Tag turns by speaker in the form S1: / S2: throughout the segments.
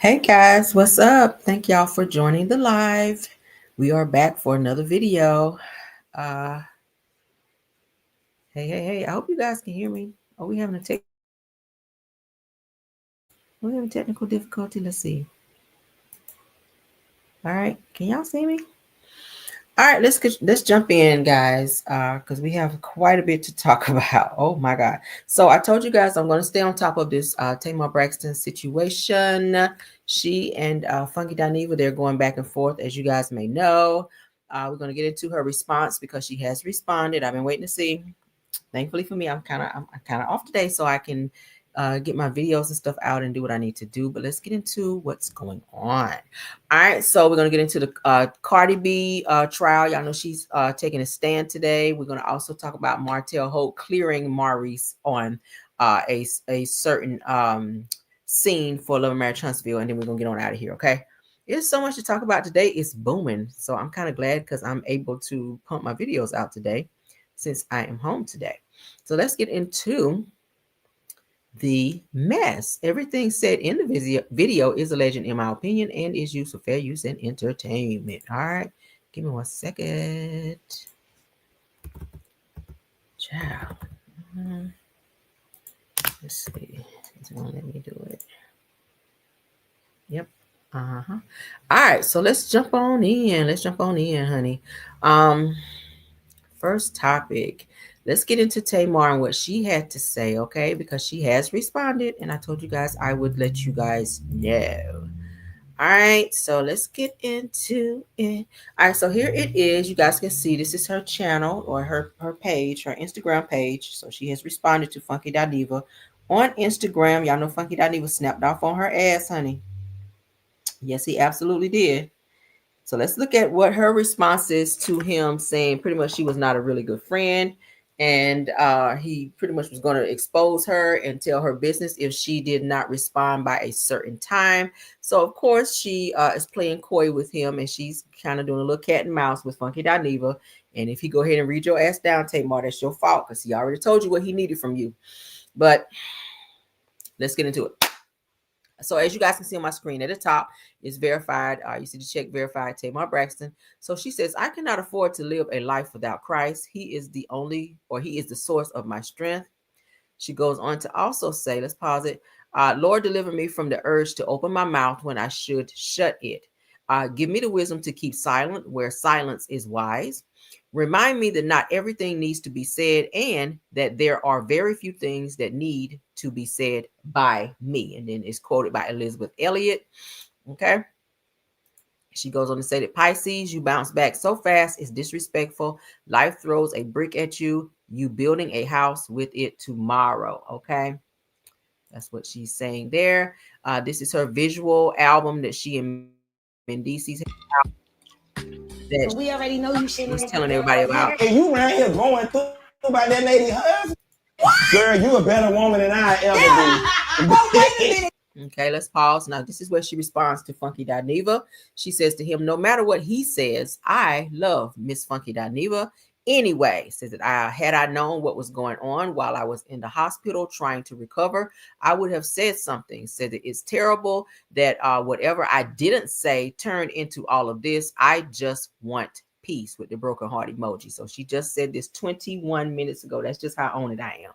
S1: Hey guys, what's up? Thank y'all for joining the live. We are back for another video. Uh hey. I hope you guys can hear me. Are we having technical difficulty? Let's see. All right, can y'all see me? All right, let's jump in, guys, because we have quite a bit to talk about. Oh my God! So I told you guys I'm going to stay on top of this Tamar Braxton situation. She and Funky Dineva, they're going back and forth, as you guys may know. We're going to get into her response because she has responded. I've been waiting to see. Thankfully for me, I'm kind of off today, so I can get my videos and stuff out and do what I need to do. But let's get into what's going on. All right, so we're gonna get into the Cardi B trial. Y'all know she's taking a stand today. We're gonna also talk about Martel Holt clearing Maurice on a certain scene for Love and Marriage Huntsville, and then we're gonna get on out of here. Okay. There's so much to talk about today. It's booming, so I'm kind of glad because I'm able to pump my videos out today since I am home today. So let's get into the mess. Everything said in the video is alleged in my opinion and is used for fair use and entertainment. All right, give me 1 second. Ciao. Let's see. It's gonna let me do it. Yep. Uh-huh. All right, so let's jump on in. Honey. First topic. Let's get into Tamar and what she had to say, okay? Because she has responded, and I told you guys I would let you guys know. All right, so let's get into it. All right, so here it is. You guys can see this is her channel or her page, her Instagram page. So she has responded to Funky Diva on Instagram. Y'all know Funky Diva snapped off on her ass, honey. Yes, he absolutely did. So let's look at what her response is to him saying pretty much she was not a really good friend. And he pretty much was going to expose her and tell her business if she did not respond by a certain time. So, of course, she is playing coy with him and she's kind of doing a little cat and mouse with Funky Dineva. And if he go ahead and read your ass down, Tamar, that's your fault because he already told you what he needed from you. But let's get into it. So as you guys can see on my screen at the top, it's verified. You see the check verified, Tamar Braxton. So she says, I cannot afford to live a life without Christ. He is the source of my strength. She goes on to also say, let's pause it. Lord, deliver me from the urge to open my mouth when I should shut it. Give me the wisdom to keep silent where silence is wise. Remind me that not everything needs to be said and that there are very few things that need to be said by me. And then it's quoted by Elizabeth Elliot. Okay. She goes on to say that Pisces, you bounce back so fast, it's disrespectful. Life throws a brick at you. You building a house with it tomorrow. Okay. That's what she's saying there. This is her visual album that she and Mendices that
S2: we already know you
S1: she was telling everybody about.
S3: And you around here going through about that lady husband? What? Girl, you a better woman than I ever be.
S2: Wait a minute.
S1: Okay, let's pause. Now, this is where she responds to Funky Dineva. She says to him, no matter what he says, I love Miss Funky Dineva. Anyway, says that had I known what was going on while I was in the hospital trying to recover, I would have said something. Said that it's terrible that whatever I didn't say turned into all of this. I just want peace with the broken heart emoji. So she just said this 21 minutes ago. That's just how on it I am.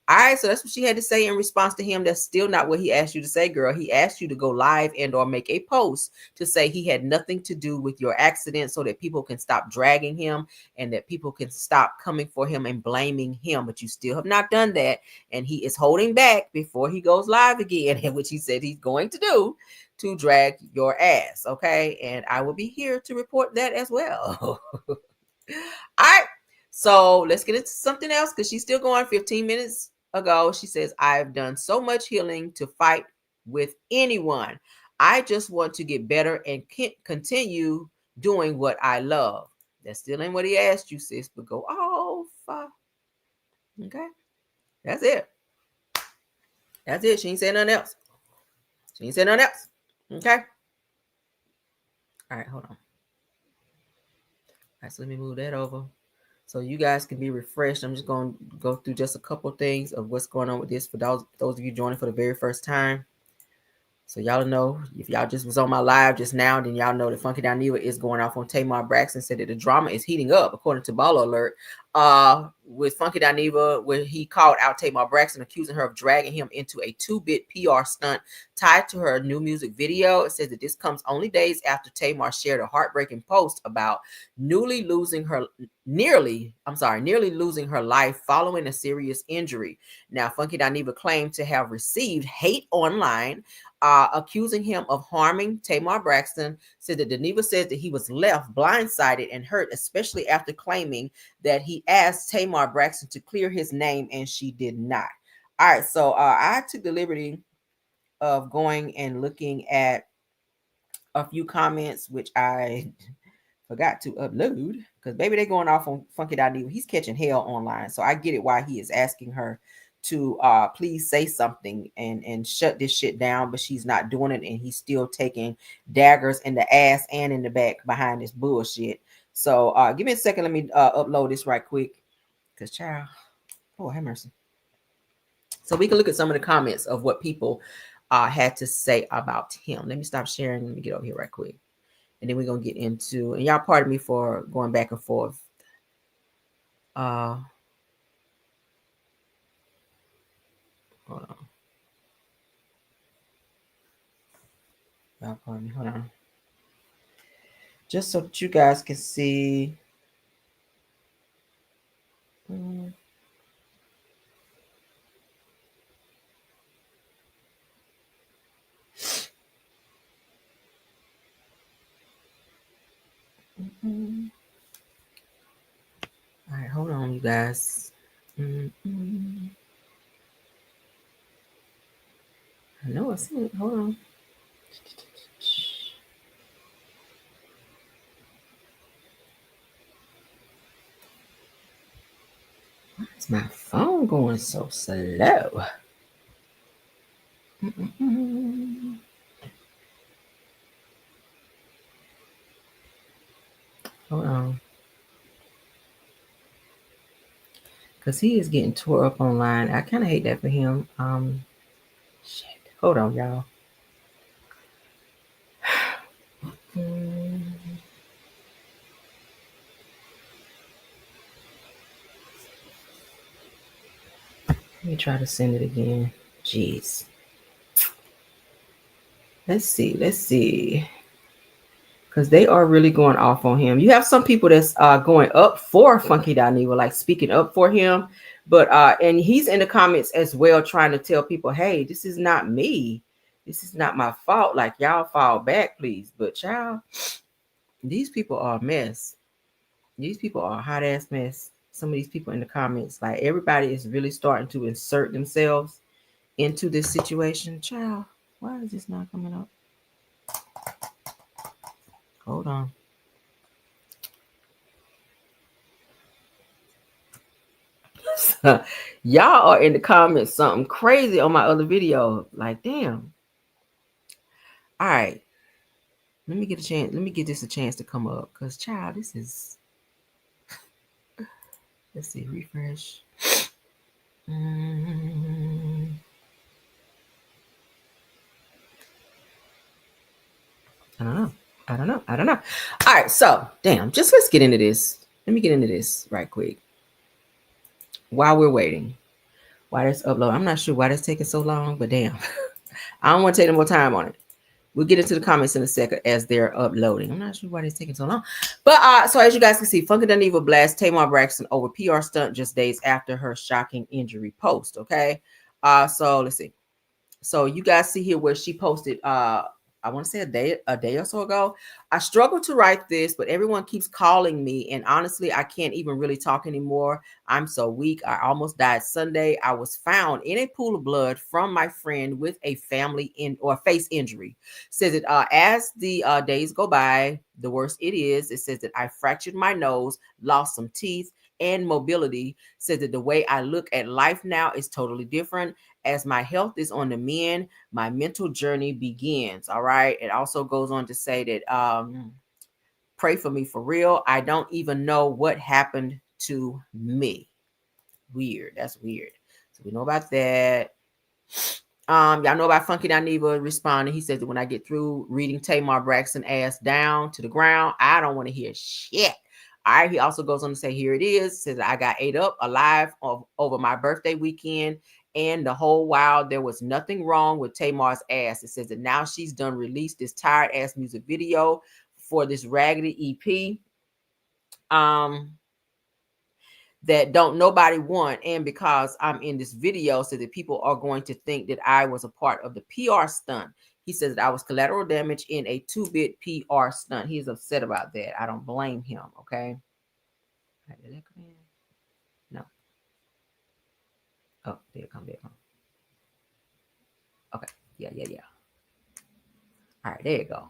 S1: All right, so that's what she had to say in response to him. That's still not what he asked you to say, girl. He asked you to go live and or make a post to say he had nothing to do with your accident so that people can stop dragging him and that people can stop coming for him and blaming him. But you still have not done that. And he is holding back before he goes live again, which he said he's going to do to drag your ass. Okay. And I will be here to report that as well. All right. So let's get into something else because she's still going 15 minutes ago. She says, I've done so much healing to fight with anyone. I just want to get better and continue doing what I love. That still ain't what he asked you, sis, but go off. Okay. That's it. That's it. She ain't saying nothing else. Okay. All right, hold on. All right, so let me move that over so you guys can be refreshed. I'm just going to go through just a couple things of what's going on with this for those of you joining for the very first time. So y'all know, if y'all just was on my live just now, then y'all know that Funky Dineva is going off on Tamar Braxton. Said that the drama is heating up, according to Baller Alert. With Funky Dineva, where he called out Tamar Braxton, accusing her of dragging him into a 2-bit PR stunt tied to her new music video. It says that this comes only days after Tamar shared a heartbreaking post about nearly losing her life following a serious injury. Now, Funky Dineva claimed to have received hate online, accusing him of harming Tamar Braxton. Said that Dineva says that he was left blindsided and hurt, especially after claiming that he asked Tamar Braxton to clear his name and she did not. All right, so I took the liberty of going and looking at a few comments, which I forgot to upload because baby, they're going off on Funky Dineva. He's catching hell online, so I get it why he is asking her to please say something and shut this shit down, but she's not doing it, and he's still taking daggers in the ass and in the back behind this bullshit. So give me a second, let me upload this right quick, because child, oh have mercy. So we can look at some of the comments of what people had to say about him. Let me stop sharing. Let me get over here right quick. And then we're going to get into, and y'all pardon me for going back and forth. Hold on. Y'all pardon me. Hold on. Just so that you guys can see. All right, hold on, you guys. I know I see it. Hold on. Why is my phone going so slow? Hold on. Because he is getting tore up online. I kind of hate that for him. Shit. Hold on, y'all. Let me try to send it again. Jeez. Let's see. Let's see. Because they are really going off on him. You have some people that's going up for Funky Dineva, like speaking up for him. But and he's in the comments as well, trying to tell people, hey, this is not me. This is not my fault. Like, y'all fall back, please. But child, these people are a mess. These people are a hot ass mess. Some of these people in the comments, like everybody is really starting to insert themselves into this situation. Child, why is this not coming up? Hold on. Y'all are in the comments something crazy on my other video. Like, damn. All right. Let me get a chance. Let me give this a chance to come up. Because, child, this is. Let's see. Refresh. I don't know. I don't know. All right. So, damn. Just let's get into this. Let me get into this right quick. While we're waiting. Why that's upload. I'm not sure why that's taking so long, but damn. I don't want to take no more time on it. We'll get into the comments in a second as they're uploading. I'm not sure why it's taking so long. But so as you guys can see, Funky Dineva blasts Tamar Braxton over PR stunt just days after her shocking injury post. Okay. So let's see. So you guys see here where she posted I want to say a day or so ago. I struggle to write this, but everyone keeps calling me, and honestly, I can't even really talk anymore. I'm so weak. I almost died Sunday. I was found in a pool of blood from my friend with a face injury. Says it as the days go by, the worse it is. It says that I fractured my nose, lost some teeth and mobility. Says that the way I look at life now is totally different. As my health is on the mend, my mental journey begins. All right. It also goes on to say that pray for me for real. I don't even know what happened to me. Weird. That's weird. So we know about that. Y'all know about Funky Dineva responding. He says that when I get through reading Tamar Braxton ass down to the ground, I don't want to hear shit. All right. He also goes on to say, here it is. Says I got ate up alive over my birthday weekend. And the whole while there was nothing wrong with Tamar's ass. It says that now she's done released this tired ass music video for this raggedy EP. That don't nobody want, and because I'm in this video, so that people are going to think that I was a part of the PR stunt. He says that I was collateral damage in a 2-bit PR stunt. He's upset about that. I don't blame him. Okay. Did that come in? No. Oh, there it come back. Okay. Yeah. All right, there you go.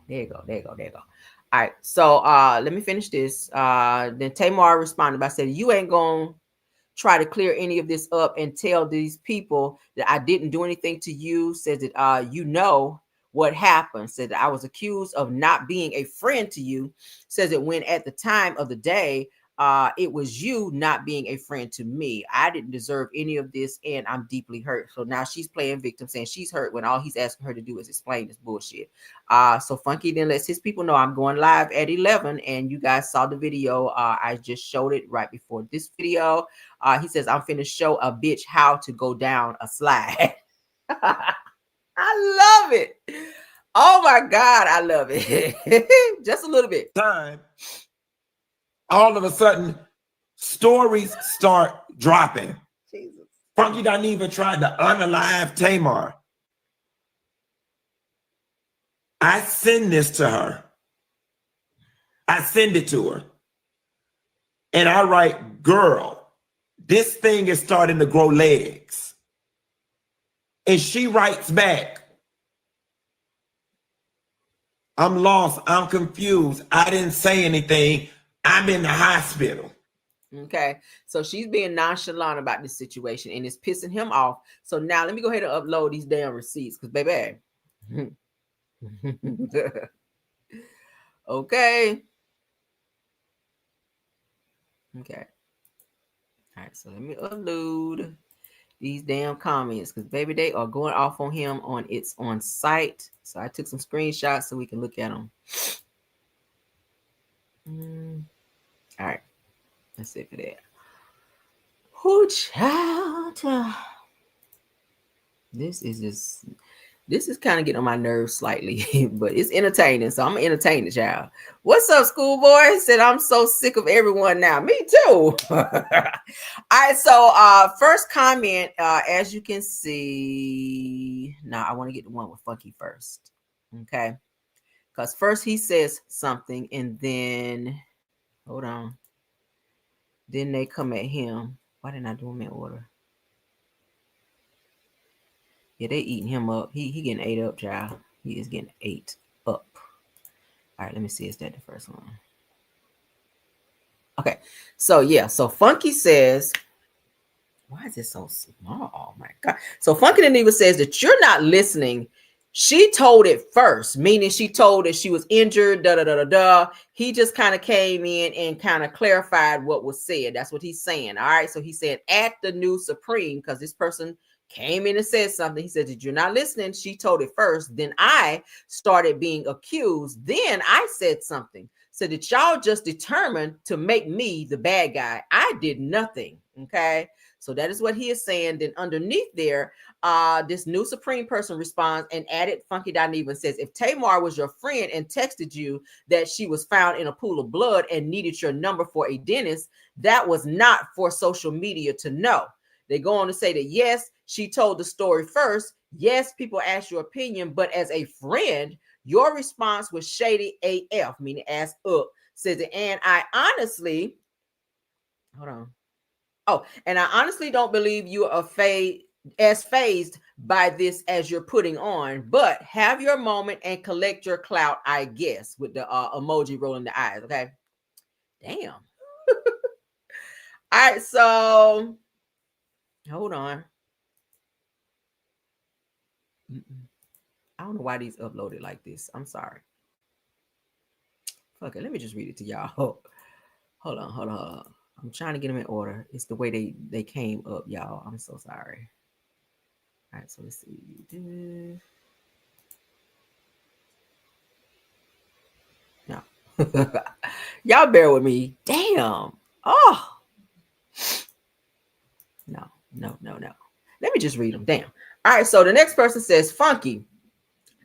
S1: All right, so let me finish this. Then Tamar responded by saying, you ain't gonna try to clear any of this up and tell these people that I didn't do anything to you. Says that you know what happened. Said that I was accused of not being a friend to you. Says that when at the time of the day, it was you not being a friend to me. I didn't deserve any of this, and I'm deeply hurt. So now she's playing victim, saying she's hurt when all he's asking her to do is explain this bullshit. So Funky then lets his people know I'm going live at 11, and you guys saw the video. I just showed it right before this video. He says I'm finna show a bitch how to go down a slide. I love it. Oh my God, I love it. Just a little bit.
S3: Time. All of a sudden, stories start dropping. Jesus. Funky Dineva tried to unalive Tamar. I send this to her. I send it to her. And I write, girl, this thing is starting to grow legs. And she writes back, I'm lost. I'm confused. I didn't say anything. I'm in the hospital.
S1: Okay, so she's being nonchalant about this situation and it's pissing him off. So now let me go ahead and upload these damn receipts because, baby. Okay. All right, so let me upload these damn comments because, baby, they are going off on him on its on site. So I took some screenshots so we can look at them. All right, that's it for that. Oh, child. This is kind of getting on my nerves slightly, but it's entertaining, so I'm gonna entertain the child. What's up, schoolboy? Said I'm so sick of everyone now. Me too. All right, so first comment, as you can see, now I want to get the one with Funky first, okay? Because first he says something, and then hold on, then they come at him. Why didn't I do them in order? Yeah, they eating him up. He getting ate up, child. He is getting ate up. All right, let me see. Is that the first one? Okay, so yeah, so Funky says, why is it so small? Oh my God. So Funky Dineva says that you're not listening. She told it first, meaning she told that she was injured, He just kind of came in and kind of clarified what was said. That's what he's saying. All right, so he said at the new Supreme, because this person came in and said something. He said that you're not listening. She told it first. Then I started being accused. Then I said something. So that y'all just determined to make me the bad guy. I did nothing. Okay. So that is what he is saying. Then underneath there, this new Supreme person responds and added Funky Dineva and says, if Tamar was your friend and texted you that she was found in a pool of blood and needed your number for a dentist, that was not for social media to know. They go on to say that, yes, she told the story first. Yes, people ask your opinion, but as a friend, your response was shady AF, meaning ass up. Says it, and I honestly, hold on. Oh, and I honestly don't believe you are as phased by this as you're putting on, but have your moment and collect your clout, I guess, with the emoji rolling the eyes. Okay. Damn. All right. So hold on. I don't know why these uploaded like this. I'm sorry. Okay, let me just read it to y'all. Hold on. I'm trying to get them in order. It's the way they came up, y'all. I'm so sorry. All right, so let's see. No. Y'all bear with me. Damn. Oh, no. Let me just read them. Damn. All right, so the next person says, Funky,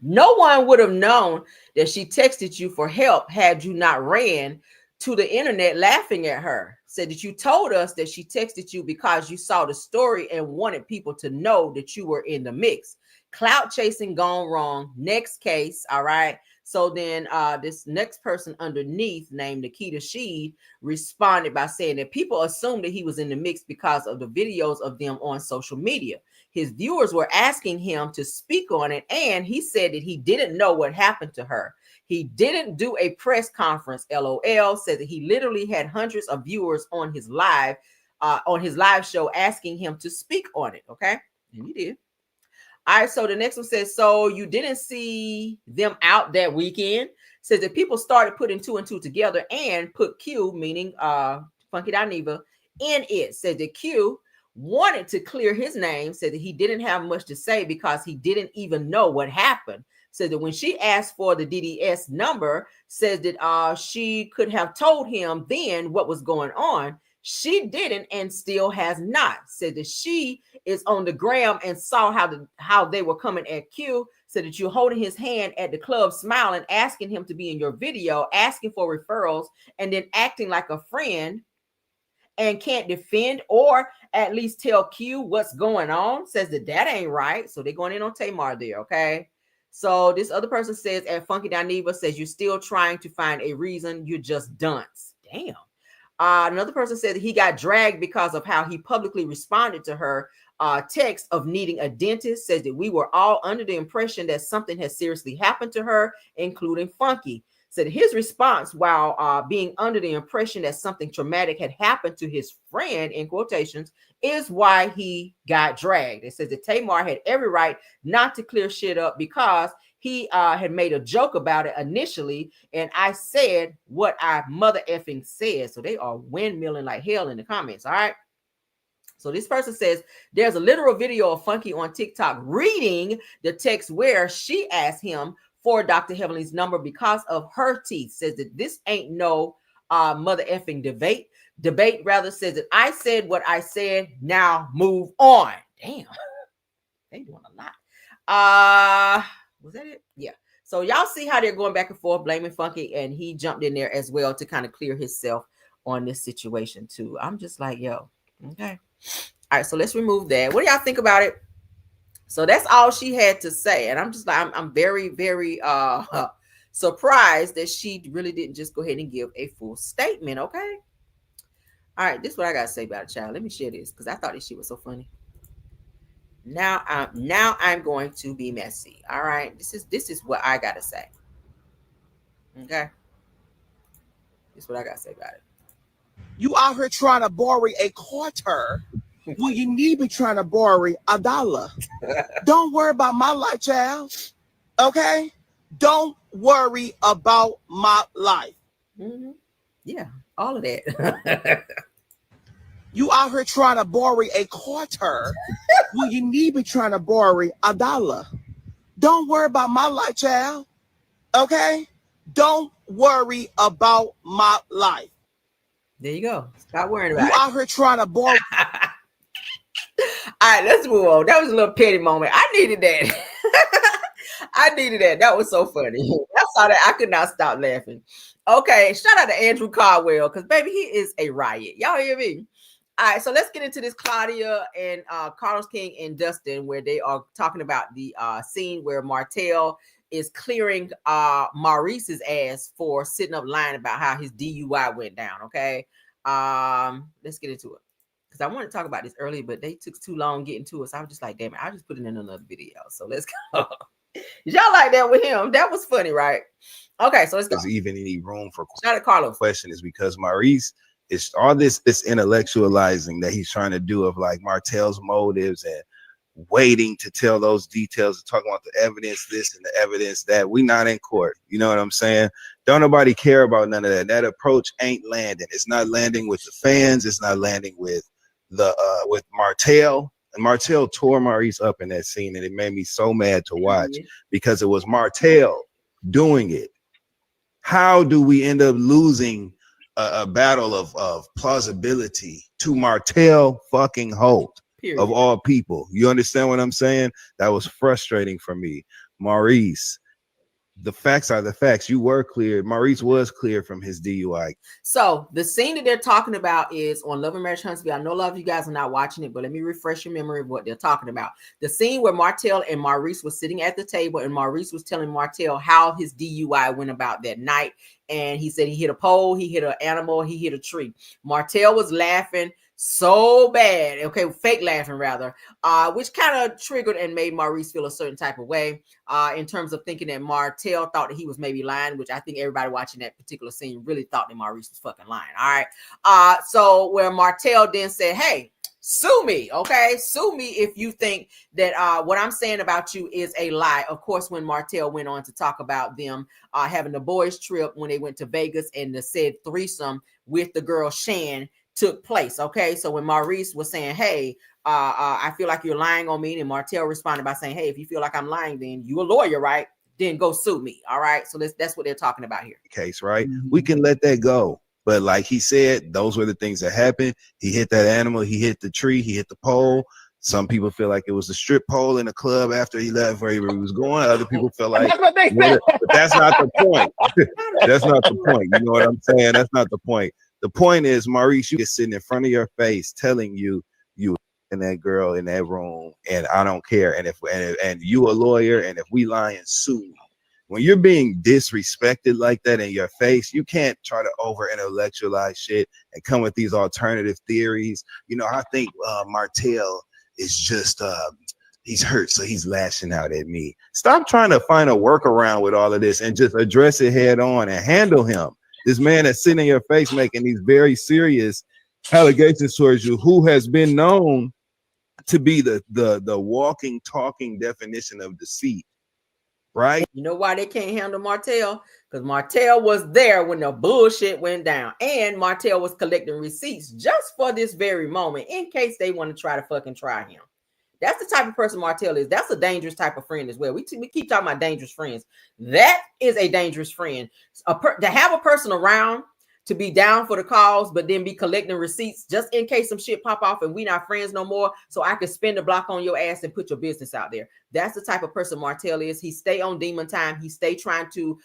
S1: no one would have known that she texted you for help had you not ran to the internet laughing at her. Said that you told us that she texted you because you saw the story and wanted people to know that you were in the mix. Clout chasing gone wrong. Next case. All right. So then this next person underneath named Nikita Sheed responded by saying that people assumed that he was in the mix because of the videos of them on social media. His viewers were asking him to speak on it, and he said that he didn't know what happened to her. He didn't do a press conference. LOL. Said that he literally had hundreds of viewers on his live show asking him to speak on it. Okay, and he did. All right, so the next one says, so you didn't see them out that weekend. Says that people started putting two and two together and put Q, meaning Funky Dineva, in it. Said that Q wanted to clear his name, said that he didn't have much to say because he didn't even know what happened. Said that when she asked for the DDS number, says that she could have told him then what was going on. She didn't and still has not. Said that she is on the gram and saw how they were coming at Q. Said that you're holding his hand at the club, smiling, asking him to be in your video, asking for referrals, and then acting like a friend and can't defend or at least tell Q what's going on. Says that ain't right. So they're going in on Tamar there, okay? So this other person says, at Funky Dineva, says you're still trying to find a reason, you're just dunce. Damn. Another person said that he got dragged because of how he publicly responded to her text of needing a dentist. Says that we were all under the impression that something has seriously happened to her, including Funky. Said his response, while being under the impression that something traumatic had happened to his friend, in quotations, is why he got dragged. It says that Tamar had every right not to clear shit up because he had made a joke about it initially, and I said what I mother effing said. So they are windmilling like hell in the comments, all right? So this person says there's a literal video of Funky on TikTok reading the text where she asked him for Dr. Heavenly's number because of her teeth. Says that this ain't no mother effing debate. Rather, says that I said what I said, now move on. Damn, they doing a lot. Was that it? Yeah. So y'all see how they're going back and forth blaming Funky, and he jumped in there as well to kind of clear himself on this situation too. I'm just like, yo, okay. All right, so let's remove that. What do y'all think about it? So that's all she had to say, and I'm just like, I'm very, very surprised that she really didn't just go ahead and give a full statement. Okay. All right, this is what I gotta say about it, child. Let me share this because I thought this shit was so funny. Now I'm going to be messy. All right, this is what I gotta say. Okay, this is what I gotta say about it.
S2: You out here trying to borrow a quarter when you need to be trying to borrow $1. Don't worry about my life, child. Okay, don't worry about my life.
S1: Mm-hmm. Yeah, all of that.
S2: You out here trying to borrow a quarter when you need to be trying to borrow $1. Don't worry about my life, child. Okay? Don't worry about my life.
S1: There you go. Stop worrying about
S2: it. You out here trying to borrow.
S1: All right, let's move on. That was a little petty moment. I needed that. I needed that. That was so funny. I saw that. I could not stop laughing. Okay, shout out to Andrew Caldwell because, baby, he is a riot. Y'all hear me? All right, so let's get into this Claudia and Carlos King and Dustin, where they are talking about the scene where Martel is clearing Maurice's ass for sitting up lying about how his DUI went down. Okay, let's get into it because I wanted to talk about this earlier, but they took too long getting to us. I was just like, damn it, I'll just put it in another video. So let's go. Y'all like that with him? That was funny, right? Okay, so let's go.
S4: There's even any room for
S1: shout out Carlos.
S4: Question is because Maurice is all this intellectualizing that he's trying to do of like Martel's motives and waiting to tell those details and talking about the evidence this and the evidence that. We not in court, you know what I'm saying? Don't nobody care about none of that. That approach ain't landing. It's not landing with the fans. It's not landing with the with Martel. Martel tore Maurice up in that scene, and it made me so mad to watch because it was Martel doing it. How do we end up losing a battle of plausibility to Martel fucking Holt?
S1: Period.
S4: Of all people? You understand what I'm saying? That was frustrating for me. Maurice, the facts are the facts. You were cleared. Maurice was cleared from his DUI.
S1: So the scene that they're talking about is on Love and Marriage Huntsville. I know a lot of you guys are not watching it, but let me refresh your memory of what they're talking about. The scene where Martel and Maurice was sitting at the table, and Maurice was telling Martel how his DUI went about that night. And he said he hit a pole, he hit an animal, he hit a tree. Martel was laughing so bad, okay, fake laughing rather, which kind of triggered and made Maurice feel a certain type of way, in terms of thinking that Martel thought that he was maybe lying, which I think everybody watching that particular scene really thought that Maurice was fucking lying. All right. So where Martel then said, hey, sue me, okay? Sue me if you think that what I'm saying about you is a lie. Of course, when Martel went on to talk about them having the boys trip when they went to Vegas, and the said threesome with the girl Shan took place. Okay, so when Maurice was saying, hey, I feel like you're lying on me, and Martel responded by saying, hey, if you feel like I'm lying, then you a lawyer, right? Then go sue me. All right, so that's what they're talking about here.
S4: Case, right? We can let that go. But like he said, those were the things that happened. He hit that animal, he hit the tree, he hit the pole. Some people feel like it was a strip pole in the club after he left where he was going. Other people feel like
S2: That's what they said.
S4: but that's not the point. That's not the point. You know what I'm saying? That's not the point. The point is, Maurice, you is sitting in front of your face telling you and that girl in that room, and I don't care. And if and you a lawyer, and if we lying, sue me. When you're being disrespected like that in your face, you can't try to over intellectualize shit and come with these alternative theories. You know, I think Martel is just he's hurt, so he's lashing out at me. Stop trying to find a workaround with all of this and just address it head on and handle him. This man that's sitting in your face making these very serious allegations towards you, who has been known to be the walking, talking definition of deceit, right?
S1: You know why they can't handle Martel? Because Martel was there when the bullshit went down, and Martel was collecting receipts just for this very moment in case they want to try to fucking try him. That's the type of person Martel is. That's a dangerous type of friend as well. We keep talking about dangerous friends. That is a dangerous friend. To have a person around to be down for the cause, but then be collecting receipts just in case some shit pop off and we not friends no more, so I can spin the block on your ass and put your business out there. That's the type of person Martel is. He stay on demon time. He stay trying to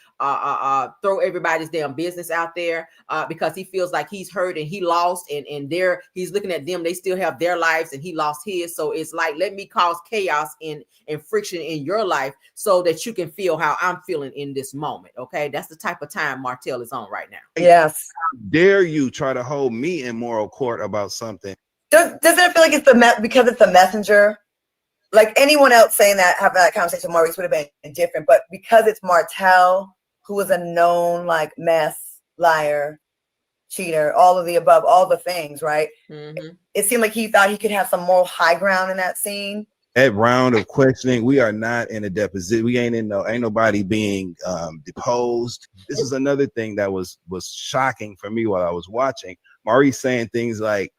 S1: throw everybody's damn business out there because he feels like he's hurt and he lost, and he's looking at them. They still have their lives and he lost his. So it's like, let me cause chaos and friction in your life so that you can feel how I'm feeling in this moment. Okay, that's the type of time Martel is on right now.
S5: Yes.
S4: How dare you try to hold me in moral court about something?
S5: Doesn't it feel like it's because it's the messenger? Like anyone else saying that, having that conversation, Maurice would have been different. But because it's Martel, who is a known like mess, liar, cheater, all of the above, all the things, right?
S1: Mm-hmm.
S5: It seemed like he thought he could have some moral high ground in that scene.
S4: That round of questioning, we are not in a deposition. We ain't nobody being deposed. This is another thing that was shocking for me while I was watching. Maurice saying things like,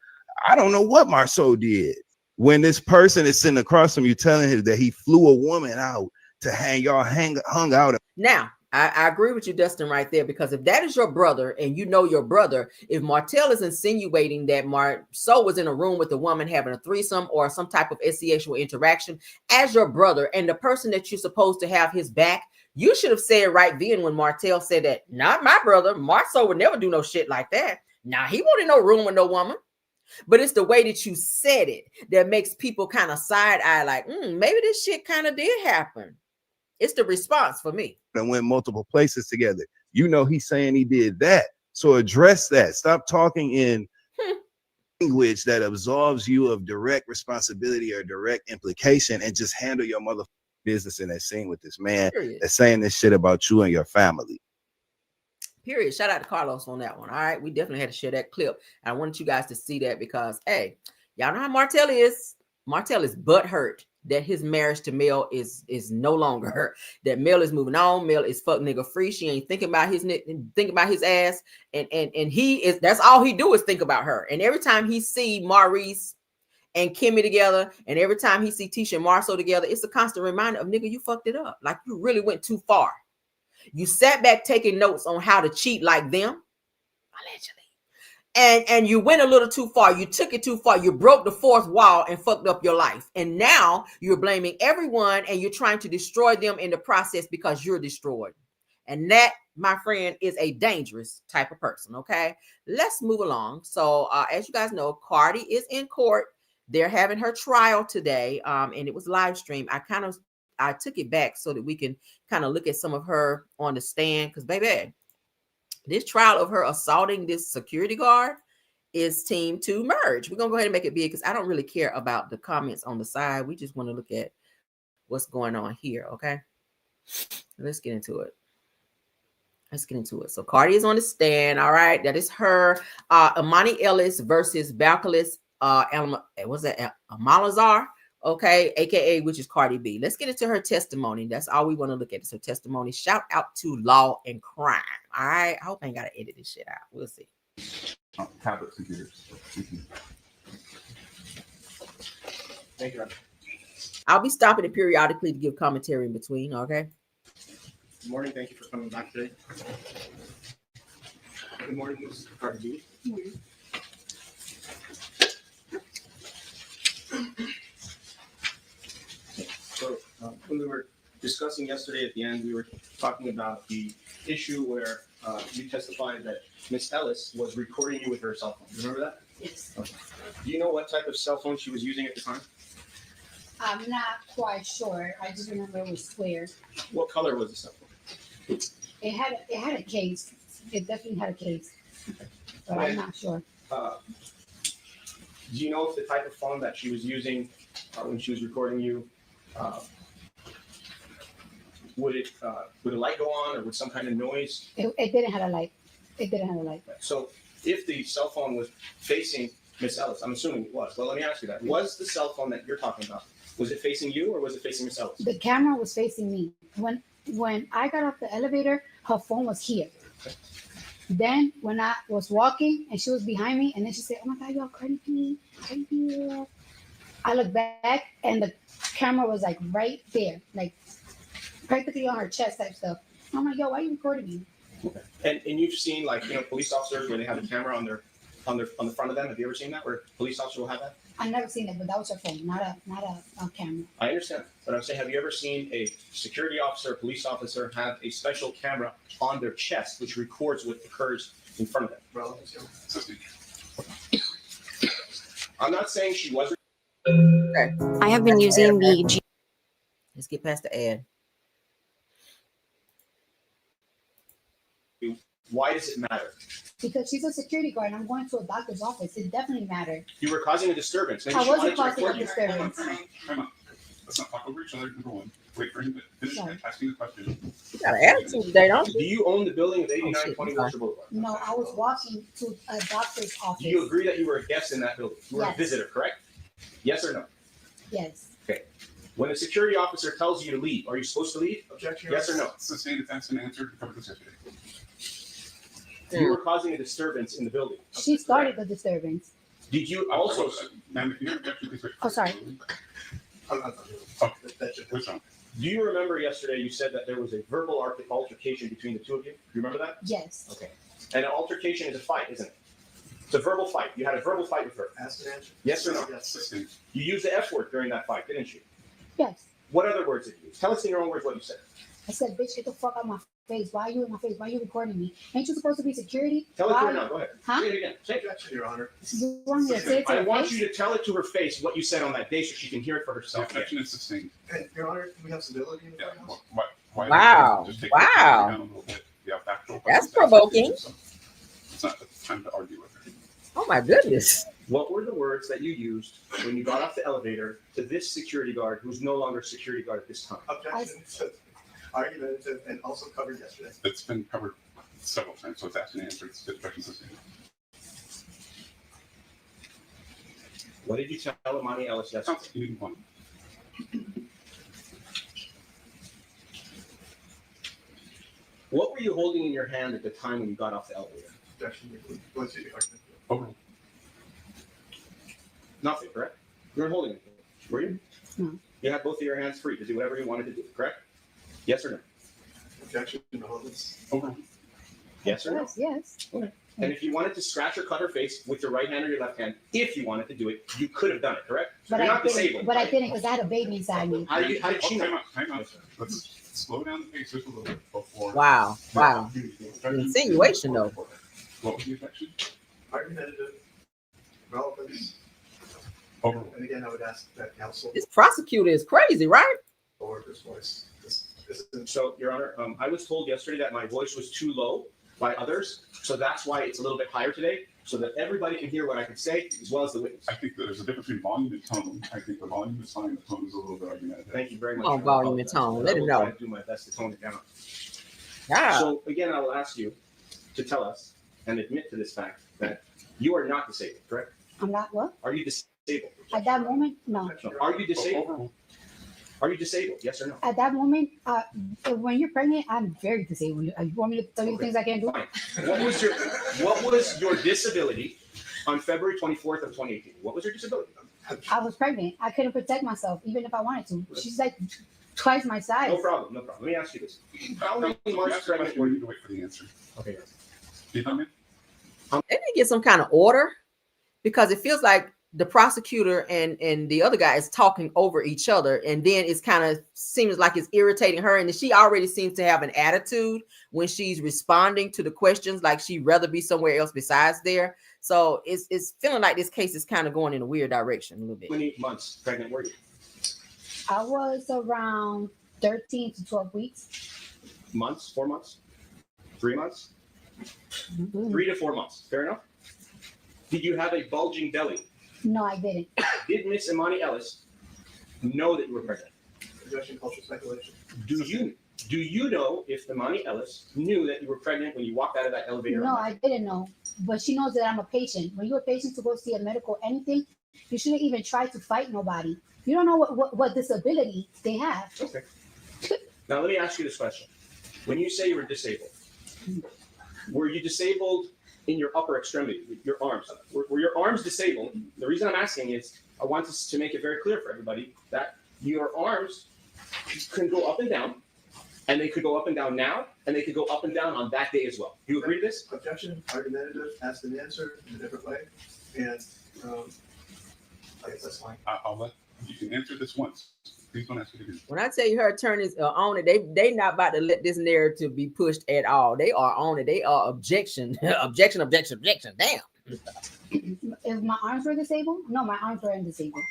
S4: I don't know what Marceau did. When this person is sitting across from you telling him that he flew a woman out to hung out.
S1: Now, I agree with you, Dustin, right there, because if that is your brother and you know your brother, if Martel is insinuating that Marceau was in a room with a woman having a threesome or some type of sexual interaction as your brother and the person that you're supposed to have his back, you should have said right then when Martel said that, not my brother, Marceau would never do no shit like that. Nah, he won't in no room with no woman. But it's the way that you said it that makes people kind of side eye like, maybe this shit kind of did happen. It's the response for me.
S4: And went multiple places together. You know, he's saying he did that. So address that. Stop talking in language that absolves you of direct responsibility or direct implication, and just handle your motherfucking business in that scene with this man that's saying this shit about you and your family.
S1: Period. Shout out to Carlos on that one. All right. We definitely had to share that clip. I wanted you guys to see that because, hey, y'all know how Martel is. Martel is butthurt that his marriage to Mel is no longer her. That Mel is moving on. Mel is fuck nigga free. She ain't thinking about his ass. And he is, that's all he do is think about her. And every time he see Maurice and Kimmy together, and every time he see Tisha and Marceau together, it's a constant reminder of, nigga, you fucked it up. Like, you really went too far. You sat back taking notes on how to cheat like them, allegedly. And you went a little too far. You took it too far. You broke the fourth wall and fucked up your life. And now you're blaming everyone and you're trying to destroy them in the process because you're destroyed. And that, my friend, is a dangerous type of person, okay? Let's move along. So as you guys know, Cardi is in court. They're having her trial today, and it was live streamed. I took it back so that we can kind of look at some of her on the stand, because, baby, this trial of her assaulting this security guard is team to merge. We're going to go ahead and make it big because I don't really care about the comments on the side. We just want to look at what's going on here, okay? Let's get into it. So Cardi is on the stand. All right. That is her. Imani Ellis versus Balkalis. Was that Malazar? Okay. AKA, which is Cardi B. Let's get into her testimony. That's all we want to look at is her testimony. Shout out to Law and Crime. All right. I hope I ain't got to edit this shit out. We'll see.
S6: Tablet computers. Thank you.
S1: I'll be stopping it periodically to give commentary in between. Okay.
S6: Good morning. Thank you for coming back today. Good morning, this is Cardi B. Good morning. So when we were discussing yesterday at the end, we were talking about the issue where you testified that Miss Ellis was recording you with her cell phone. Remember that?
S7: Yes.
S6: Okay. Do you know what type of cell phone she was using at the time?
S7: I'm not quite sure. I just remember it was square.
S6: What color was the cell phone?
S7: It had a case. It definitely had a case, but I'm not sure.
S6: Do you know if the type of phone that she was using when she was recording you, would a light go on or would some kind of noise?
S7: It didn't have a light. It didn't have a light.
S6: So if the cell phone was facing Miss Ellis, I'm assuming it was. Well, let me ask you that. Was the cell phone that you're talking about, was it facing you or was it facing Miss Ellis?
S7: The camera was facing me. When I got off the elevator, her phone was here. Then when I was walking and she was behind me, and then she said, "Oh my God, y'all Cardi B, Cardi B." I looked back and the camera was like right there, like practically on her chest type stuff. I'm like, "Yo, why are you recording me?"
S6: Okay. And you've seen, like, you know, police officers where they have a camera on the front of them. Have you ever seen that where police officers will have that?
S7: I've never seen that, but that was her phone, not a camera.
S6: I understand, but I'm saying, have you ever seen a security officer, police officer have a special camera on their chest which records what occurs in front of them? I'm not saying she wasn't.
S1: Okay.
S8: I have been using the
S1: Let's get past the ad.
S6: Why does it matter?
S7: Because she's a security guard and I'm going to a doctor's office. It definitely mattered.
S6: You were causing a disturbance. Maybe
S7: I
S6: she
S7: wasn't
S6: wanted to
S7: causing a
S6: record you.
S7: disturbance.
S9: Time out. Let's not talk over each other. Number one. Wait for him to finish
S7: Sorry.
S9: asking the question.
S1: You got an attitude today, don't you?
S6: Do you own the building of
S1: Oh,
S6: 8920
S1: shit.
S6: Worcester Boulevard?
S7: No, I was walking to a doctor's office.
S6: Do you agree that you were a guest in that building? You were a
S7: Yes.
S6: visitor, correct? Yes or no?
S7: Yes.
S6: When a security officer tells you to leave, are you supposed to leave?
S9: Objection.
S6: Yes or no?
S9: Sustained defense and answer. Covered this yesterday.
S6: You were causing a disturbance in the building.
S7: She started the disturbance.
S6: Did you also?
S9: Ma'am, if you have objection, please wait.
S7: Oh, sorry.
S9: What's wrong?
S6: Do you remember yesterday you said that there was a verbal altercation between the two of you? Do you remember that?
S7: Yes.
S6: Okay. And an altercation is a fight, isn't it? It's a verbal fight. You had a verbal fight with her.
S9: Ask and answer.
S6: Yes or no?
S9: Yes. Sustained.
S6: You used the F word during that fight, didn't you?
S7: Yes.
S6: What other words did you use? Tell us in your own words what you said.
S7: I said, "Bitch, get the fuck out of my face. Why are you in my face? Why are you recording me? Ain't you supposed to be security?"
S6: Tell it to
S7: Why?
S6: her now. Go ahead.
S7: Huh?
S6: Say it again. Say it, Your Honor.
S7: You want me to say it to
S6: I
S7: her
S6: want
S7: face?
S6: you to tell it to her face what you said on that day so she can hear it for
S9: The
S6: herself.
S9: objection is sustained.
S6: And Your Honor, can we have civility in the
S9: Yeah.
S6: courthouse?
S9: Why
S1: Wow.
S9: just take
S1: Wow.
S9: it down a little bit. You have factual
S1: That's
S9: questions.
S1: provoking.
S9: It's not the time to argue with her.
S1: Oh my goodness.
S6: What were the words that you used when you got off the elevator to this security guard who's no longer security guard at this time?
S10: Objection to argumentative and also covered yesterday.
S9: It's been covered several times, so it's asked and answered. It's objection sustained.
S6: What did you tell Imani Ellis yesterday?
S9: Sounds like you need one.
S6: What were you holding in your hand at the time when you got off the elevator?
S10: Objection. Let's see the argument.
S9: Overruled.
S6: Nothing, correct? weren't holding anything, were you?
S7: No.
S6: You had both of your hands free to do whatever you wanted to do, correct? Yes or no?
S10: Objection to holdings.
S9: Over.
S6: Yes or no?
S7: Yes.
S6: Okay. And if you wanted to scratch or cut her face with your right hand or your left hand, if you wanted to do it, you could have done it, correct? So
S7: But
S6: you're
S7: I
S6: not
S7: didn't.
S6: disabled.
S7: But I
S6: right?
S7: didn't because I had a baby inside me.
S6: How did she
S9: Time
S6: know?
S9: out, time out. Let's slow down the pace just a little bit before.
S1: Wow. Wow. Insinuation, though.
S9: What was the objection?
S10: Argumentative, relevance,
S9: Over.
S10: and again, I would ask that counsel
S1: This prosecutor is crazy, right?
S10: lower his voice. This isn't
S6: So, Your Honor, I was told yesterday that my voice was too low by others, so that's why it's a little bit higher today, so that everybody can hear what I can say, as well as the witness.
S9: I think that there's a difference between volume and tone. I think the volume is fine, the tone is a little bit argumentative.
S6: Thank you very much.
S1: Come on,
S6: Your Honor.
S1: volume and tone.
S6: I
S1: Let him
S6: will
S1: know.
S6: try to do my best to tone it down.
S1: Yeah.
S6: So, again, I will ask you to tell us and admit to this fact that you are not disabled, correct?
S7: I'm not what?
S6: Are you disabled?
S7: At that moment, no.
S6: No. Are you disabled?
S9: Over.
S6: Are you disabled? Yes or no?
S7: At that moment, when you're pregnant, I'm very disabled. You want me to tell you
S6: Okay.
S7: things I can't do?
S6: Fine. What was your disability on February 24th of 2018? What was your disability?
S7: I was pregnant. I couldn't protect myself, even if I wanted to. She's like twice my size.
S6: No problem, no problem. Let me ask you this. How many
S9: You
S6: months
S9: asked the
S6: pregnant
S9: question,
S6: were
S9: you
S6: you?
S9: need to wait for the answer.
S6: Okay.
S9: You know what I mean?
S1: They need to get some kind of order because it feels like the prosecutor and the other guy is talking over each other, and then it's kind of seems like it's irritating her, and she already seems to have an attitude when she's responding to the questions, like she'd rather be somewhere else besides there. So it's feeling like this case is kind of going in a weird direction a little bit.
S6: How many months pregnant were you?
S7: I was around 13 to 12 weeks.
S6: Months? 4 months? 3 months?
S7: Mm-hmm.
S6: 3 to 4 months. Fair enough? Did you have a bulging belly?
S7: No, I didn't.
S6: Did Miss Imani Ellis know that you were pregnant?
S10: objection, cultural speculation.
S6: Do you know if Imani Ellis knew that you were pregnant when you walked out of that elevator?
S7: No, I didn't know. But she knows that I'm a patient. When you're a patient to go see a medical anything, you shouldn't even try to fight nobody. You don't know what disability they have.
S6: Okay. Now let me ask you this question. When you say you were disabled, were you disabled in your upper extremity, your arms? Were your arms disabled? The reason I'm asking is I want us to make it very clear for everybody that your arms can go up and down, and they could go up and down now, and they could go up and down on that day as well. You agree to this?
S10: Objection, argumentative, asked and answered in a different way, and I guess that's fine.
S9: I'll let you can answer this once. Please don't ask it again.
S1: When I tell you her attorneys are on it, they not about to let this narrative be pushed at all. They are on it. They are objection. Objection. Damn.
S7: If my arms were disabled? No, my arms weren't disabled.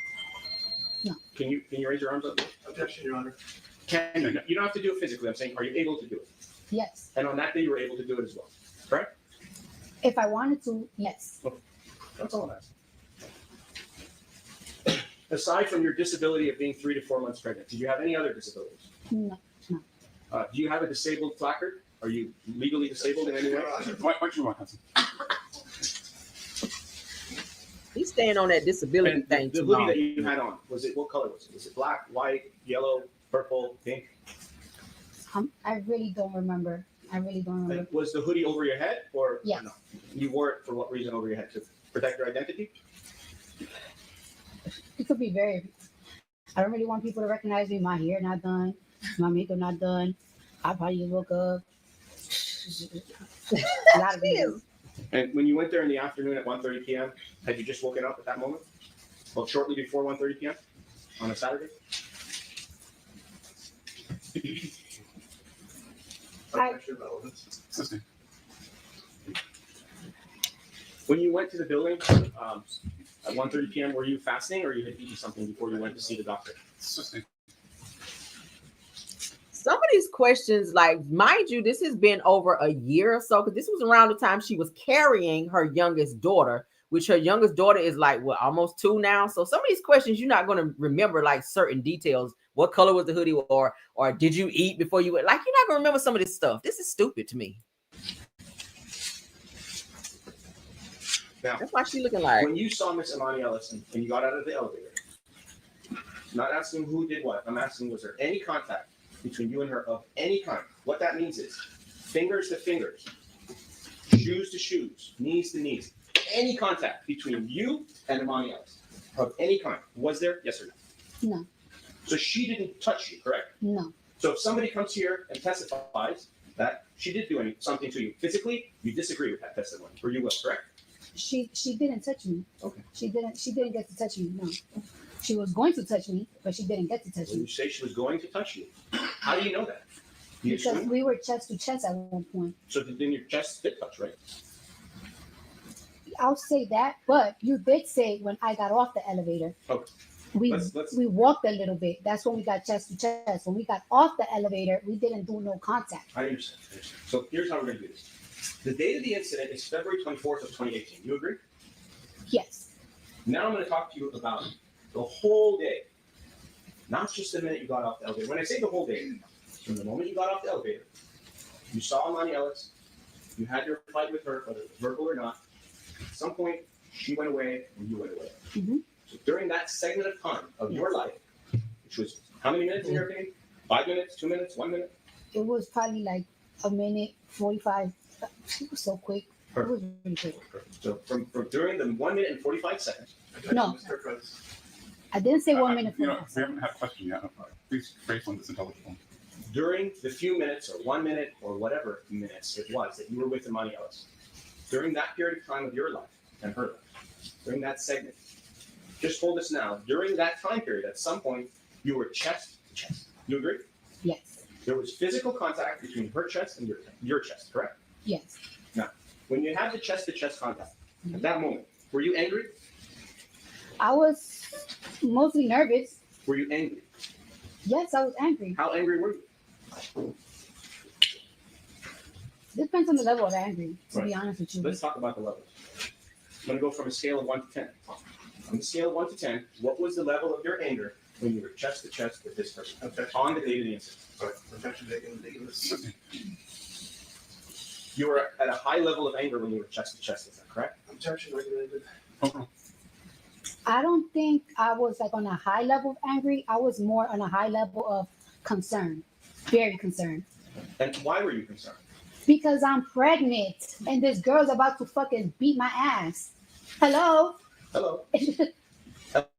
S6: Can you raise your arms up?
S10: Objection, Your Honor.
S6: Can you? You don't have to do it physically. I'm saying, are you able to do it?
S7: Yes.
S6: And on that day, you were able to do it as well, correct?
S7: If I wanted to, yes.
S6: That's all I'm asking. Aside from your disability of being 3 to 4 months pregnant, did you have any other disabilities?
S7: No.
S6: Do you have a disabled placard? Are you legally disabled in any way?
S9: Why don't you want Hudson?
S1: He's staying on that disability
S6: And
S1: thing
S6: the
S1: too
S6: hoodie
S1: long.
S6: that you had on, what color was it? Was it black, white, yellow, purple, pink?
S7: I really don't remember.
S6: And was the hoodie over your head or
S7: Yes.
S6: no? You wore it for what reason over your head? To protect your identity?
S7: It could be very. I don't really want people to recognize me. My hair not done. My makeup not done. I probably just woke up. A lot of things.
S6: And when you went there in the afternoon at 1:30 p.m., had you just woken up at that moment? Well, shortly before 1:30 p.m. on a Saturday?
S10: Objection, relevance.
S9: Sister.
S6: When you went to the building at 1:30 p.m., were you fasting or you had eaten something before you went to see the doctor?
S9: Sister.
S1: Some of these questions, like, mind you, this has been over a year or so, because this was around the time she was carrying her youngest daughter, which her youngest daughter is like, what, almost 2 now? So some of these questions, you're not going to remember like certain details. What color was the hoodie, or did you eat before you went? Like, you're not going to remember some of this stuff. This is stupid to me.
S6: Now,
S1: That's why she's looking like.
S6: when you saw Miss Imani Ellis and you got out of the elevator, not asking who did what, I'm asking, was there any contact between you and her of any kind? What that means is fingers to fingers, shoes to shoes, knees to knees, any contact between you and Imani Ellis. of any kind. Was there? Yes or no?
S7: No.
S6: So she didn't touch you, correct?
S7: No.
S6: So if somebody comes here and testifies that she did do something to you physically, you disagree with that testimony, or you will, correct?
S7: She didn't touch me.
S6: Okay.
S7: She didn't get to touch me. No. She was going to touch me, but she didn't get to touch
S6: When
S7: me.
S6: you say she was going to touch you, how do you know that? You
S7: Because
S6: assume?
S7: we were chest to chest at one point.
S6: So then your chest did touch, right?
S7: I'll say that, but you did say when I got off the elevator,
S6: Okay.
S7: we
S6: Let's-
S7: we walked a little bit. That's when we got chest to chest. When we got off the elevator, we didn't do no contact.
S6: I understand. So here's how we're going to do this. The date of the incident is February 24th of 2018. You agree?
S7: Yes.
S6: Now I'm going to talk to you about the whole day, not just the minute you got off the elevator. When I say the whole day, from the moment you got off the elevator, you saw Imani Ellis, you had your fight with her, whether it was verbal or not. At some point, she went away and you went away.
S7: Mhm.
S6: So during that segment of time of your life, which was how many minutes in your opinion? 5 minutes, 2 minutes, 1 minute?
S7: It was probably like a minute 45. It was so quick. It was really quick.
S6: So from during the 1 minute and 45 seconds.
S7: No.
S10: Mr. Cruz.
S7: I didn't say 1 minute.
S9: We haven't had a question yet. Please phrase one that's intelligible.
S6: During the few minutes or 1 minute or whatever minutes it was that you were with Imani Ellis, during that period of time of your life and her life, during that segment, just told us now, during that time period, at some point, you were chest to chest. You agree?
S7: Yes.
S6: There was physical contact between her chest and your chest, correct?
S7: Yes.
S6: Now, when you had the chest to chest contact, at that moment, were you angry?
S7: I was mostly nervous.
S6: Were you angry?
S7: Yes, I was angry.
S6: How angry were you?
S7: Depends on the level of angry, to be
S6: Right.
S7: honest with you.
S6: Let's talk about the levels. I'm going to go from a scale of 1 to 10. On the scale of 1 to 10, what was the level of your anger when you were chest to chest with this person on the day of the incident?
S10: Objection taken, ridiculous.
S6: You were at a high level of anger when you were chest to chest, is that correct?
S10: Objection regulated.
S7: I don't think I was like on a high level of angry. I was more on a high level of concern. Very concerned.
S6: And why were you concerned?
S7: Because I'm pregnant and this girl's about to fucking beat my ass. Hello?
S6: Hello.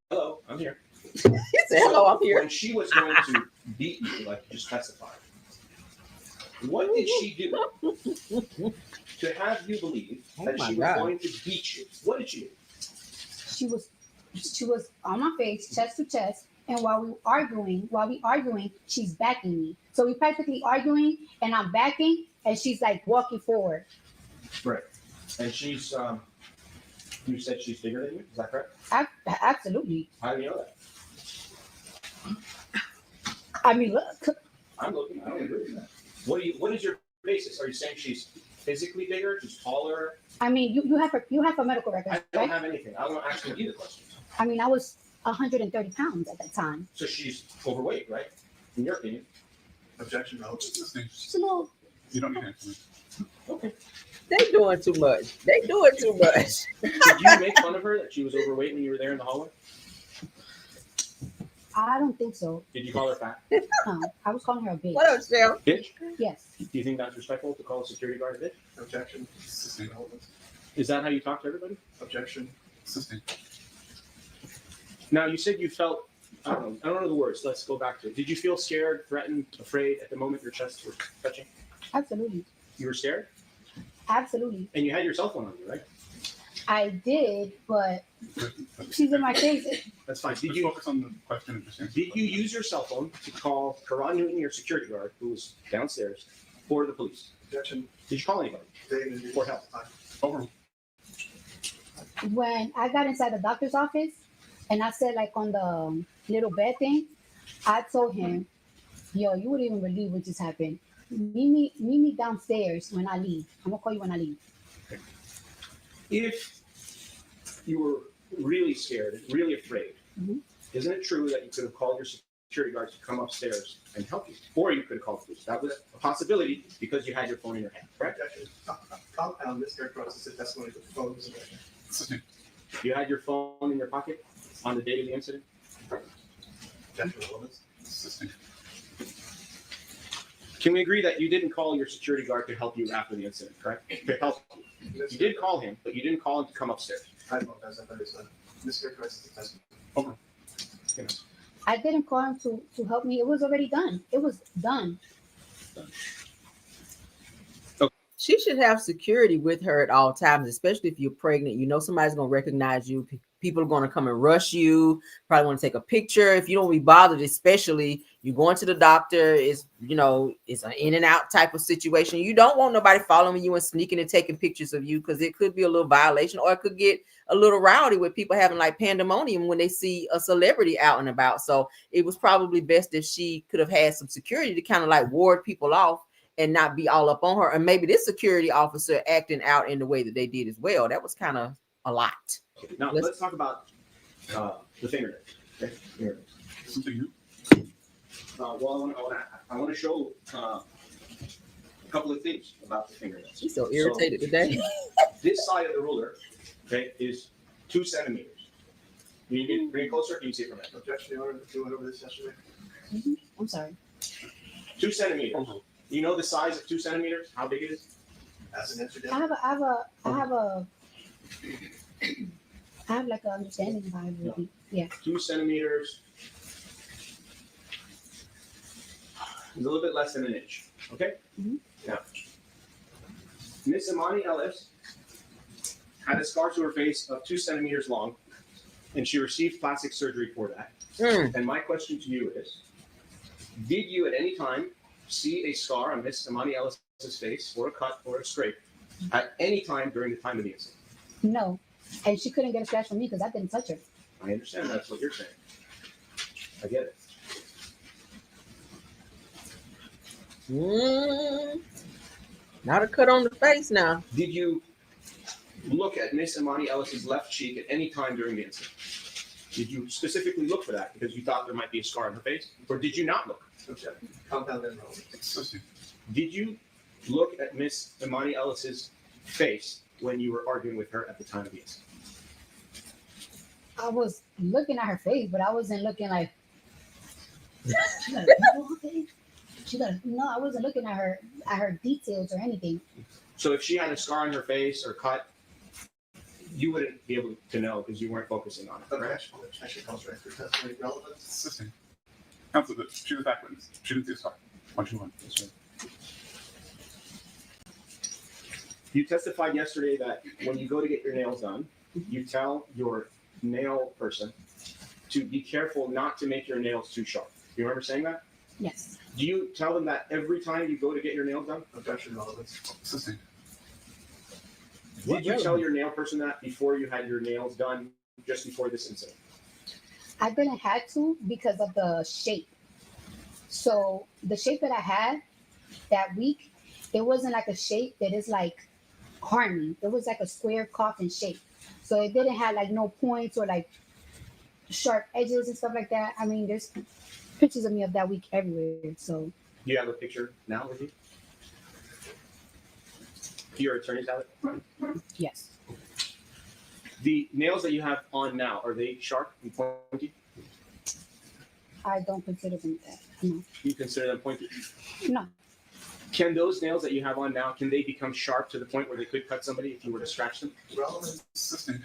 S6: Hello, I'm here.
S1: He said, hello, I'm here.
S6: When she was going to beat you, like you just testified, what did she do to have you believe that
S1: my
S6: she was
S1: God.
S6: going to beat you? What did she do?
S7: She was on my face, chest to chest, and while we arguing, she's backing me. So we practically arguing, and I'm backing, and she's like walking forward.
S6: Right. And she's, you said she's bigger than you, is that correct?
S7: Absolutely.
S6: How do you know that?
S7: I mean, look.
S6: I'm looking, I don't agree with that. What is your basis? Are you saying she's physically bigger, she's taller?
S7: I mean, you have a medical record,
S6: I don't
S7: right?
S6: have anything. I'm not asking you the question.
S7: I mean, I was 130 pounds at that time.
S6: So she's overweight, right? In your opinion.
S10: Objection, no.
S7: She's a little.
S9: You don't need to answer.
S6: Okay.
S1: They doing too much. They doing too much.
S6: Did you make fun of her that she was overweight when you were there in the hallway?
S7: I don't think so.
S6: Did you call her fat?
S7: I was calling her a bitch.
S1: What up, Shell?
S6: Bitch?
S7: Yes.
S6: Do you think that's respectful to call a security guard a bitch?
S10: Objection.
S6: Is that how you talk to everybody?
S10: Objection.
S6: Now, you said you felt, I don't know the words. Let's go back to it. Did you feel scared, threatened, afraid at the moment your chest was touching?
S7: Absolutely.
S6: You were scared?
S7: Absolutely.
S6: And you had your cell phone on you, right?
S7: I did, but she's in my face.
S6: That's fine.
S9: Did you focus on the question and just answer?
S6: Did you use your cell phone to call Karan Newton, your security guard, who was downstairs, for the police?
S10: Objection.
S6: Did you call anybody for help?
S9: Over.
S7: When I got inside the doctor's office and I said like on the little bed thing, I told him, yo, you wouldn't even believe what just happened. Meet me downstairs when I leave. I'm gonna call you when I leave.
S6: If you were really scared, really afraid, isn't it true that you could have called your security guards to come upstairs and help you? Or you could have called police. That was a possibility because you had your phone in your hand, correct?
S10: Objection. Compound mischaracterizes the testimony that the phone was objection.
S6: You had your phone in your pocket on the day of the incident?
S10: Objection relevance.
S6: Can we agree that you didn't call your security guard to help you after the incident, correct? To help you. You did call him, but you didn't call him to come upstairs.
S10: I apologize, I thought you said. mischaracterizes the testimony.
S6: Okay.
S7: I didn't call him to help me. It was already done. It was done.
S1: She should have security with her at all times, especially if you're pregnant. You know somebody's going to recognize you. People are going to come and rush you. Probably want to take a picture. If you don't be bothered, especially you going to the doctor, it's it's an in and out type of situation. You don't want nobody following you and sneaking and taking pictures of you, because it could be a little violation, or it could get a little rowdy with people having like pandemonium when they see a celebrity out and about. So it was probably best if she could have had some security to kind of like ward people off and not be all up on her. And maybe this security officer acting out in the way that they did as well. That was kind of a lot.
S6: Now let's talk about the fingernails. Okay?
S9: Something new?
S6: Well, I want to show a couple of things about the fingernails.
S1: She's so irritated today.
S6: This side of the ruler, okay, is 2 centimeters. You need to bring it closer. You can see it from that.
S10: Objection, Your Honor. We went over this yesterday.
S7: I'm sorry.
S6: 2 centimeters. You know the size of 2 centimeters? How big it is?
S10: As an answer,
S7: I have like an understanding of how it would be. Yeah.
S6: 2 centimeters is a little bit less than an inch. Okay?
S7: Mm-hmm.
S6: Now, Miss Imani Ellis had a scar to her face of 2 centimeters long, and she received plastic surgery for that. And my question to you is, did you at any time see a scar on Miss Imani Ellis's face, or a cut, or a scrape, at any time during the time of the incident?
S7: No. And she couldn't get a scratch from me because I didn't touch her.
S6: I understand that's what you're saying. I get it.
S1: Not a cut on the face now.
S6: Did you look at Miss Imani Ellis's left cheek at any time during the incident? Did you specifically look for that because you thought there might be a scar on her face? Or did you not look?
S10: objection. Compound and relevant.
S6: Did you look at Miss Imani Ellis's face when you were arguing with her at the time of the incident?
S7: I was looking at her face, but I wasn't looking like she got a pimple on her face. No, I wasn't looking at her details or anything.
S6: So if she had a scar on her face or cut, you wouldn't be able to know because you weren't focusing on it, right?
S10: Actually, calls for expert testimony relevant.
S9: Assisting. Counsel, she's a fact witness. She didn't see a scar. 121.
S6: That's right. You testified yesterday that when you go to get your nails done, you tell your nail person to be careful not to make your nails too sharp. You remember saying that?
S7: Yes.
S6: Do you tell them that every time you go to get your nails done?
S10: Objection relevant.
S9: Assisting.
S6: Did you tell your nail person that before you had your nails done, just before this incident?
S7: I didn't have to because of the shape. So the shape that I had that week, it wasn't like a shape that is like harming. It was like a square coffin shape. So it didn't have like no points or like sharp edges and stuff like that. I mean, there's pictures of me of that week everywhere. So
S6: Do you have a picture now with you? Do your attorneys have it?
S7: yes.
S6: The nails that you have on now, are they sharp and pointy?
S7: I don't consider them that. No.
S6: You consider them pointy?
S7: No.
S6: Can those nails that you have on now, can they become sharp to the point where they could cut somebody if you were to scratch them?
S10: Relevant.
S9: Assisting.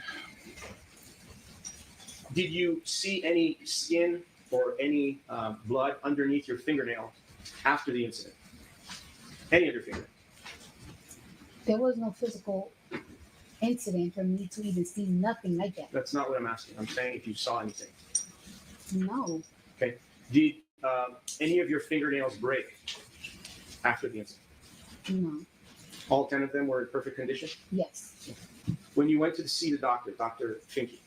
S6: Did you see any skin or any blood underneath your fingernail after the incident? Any of your fingernails?
S7: There was no physical incident for me to even see nothing like that.
S6: That's not what I'm asking. I'm saying if you saw anything.
S7: No.
S6: Okay. Did any of your fingernails break after the incident?
S7: No.
S6: All 10 of them were in perfect condition?
S7: Yes.
S6: When you went to see the doctor, Dr. Finke,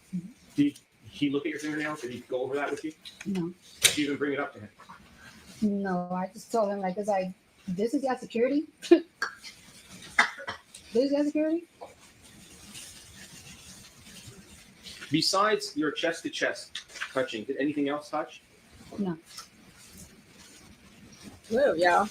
S6: did he look at your fingernails? Did he go over that with you?
S7: No.
S6: Did you even bring it up to him?
S7: No. I just told him like, it's like, this is your security? This is your security?
S6: Besides your chest to chest touching, did anything else touch?
S7: No.
S1: Well, y'all.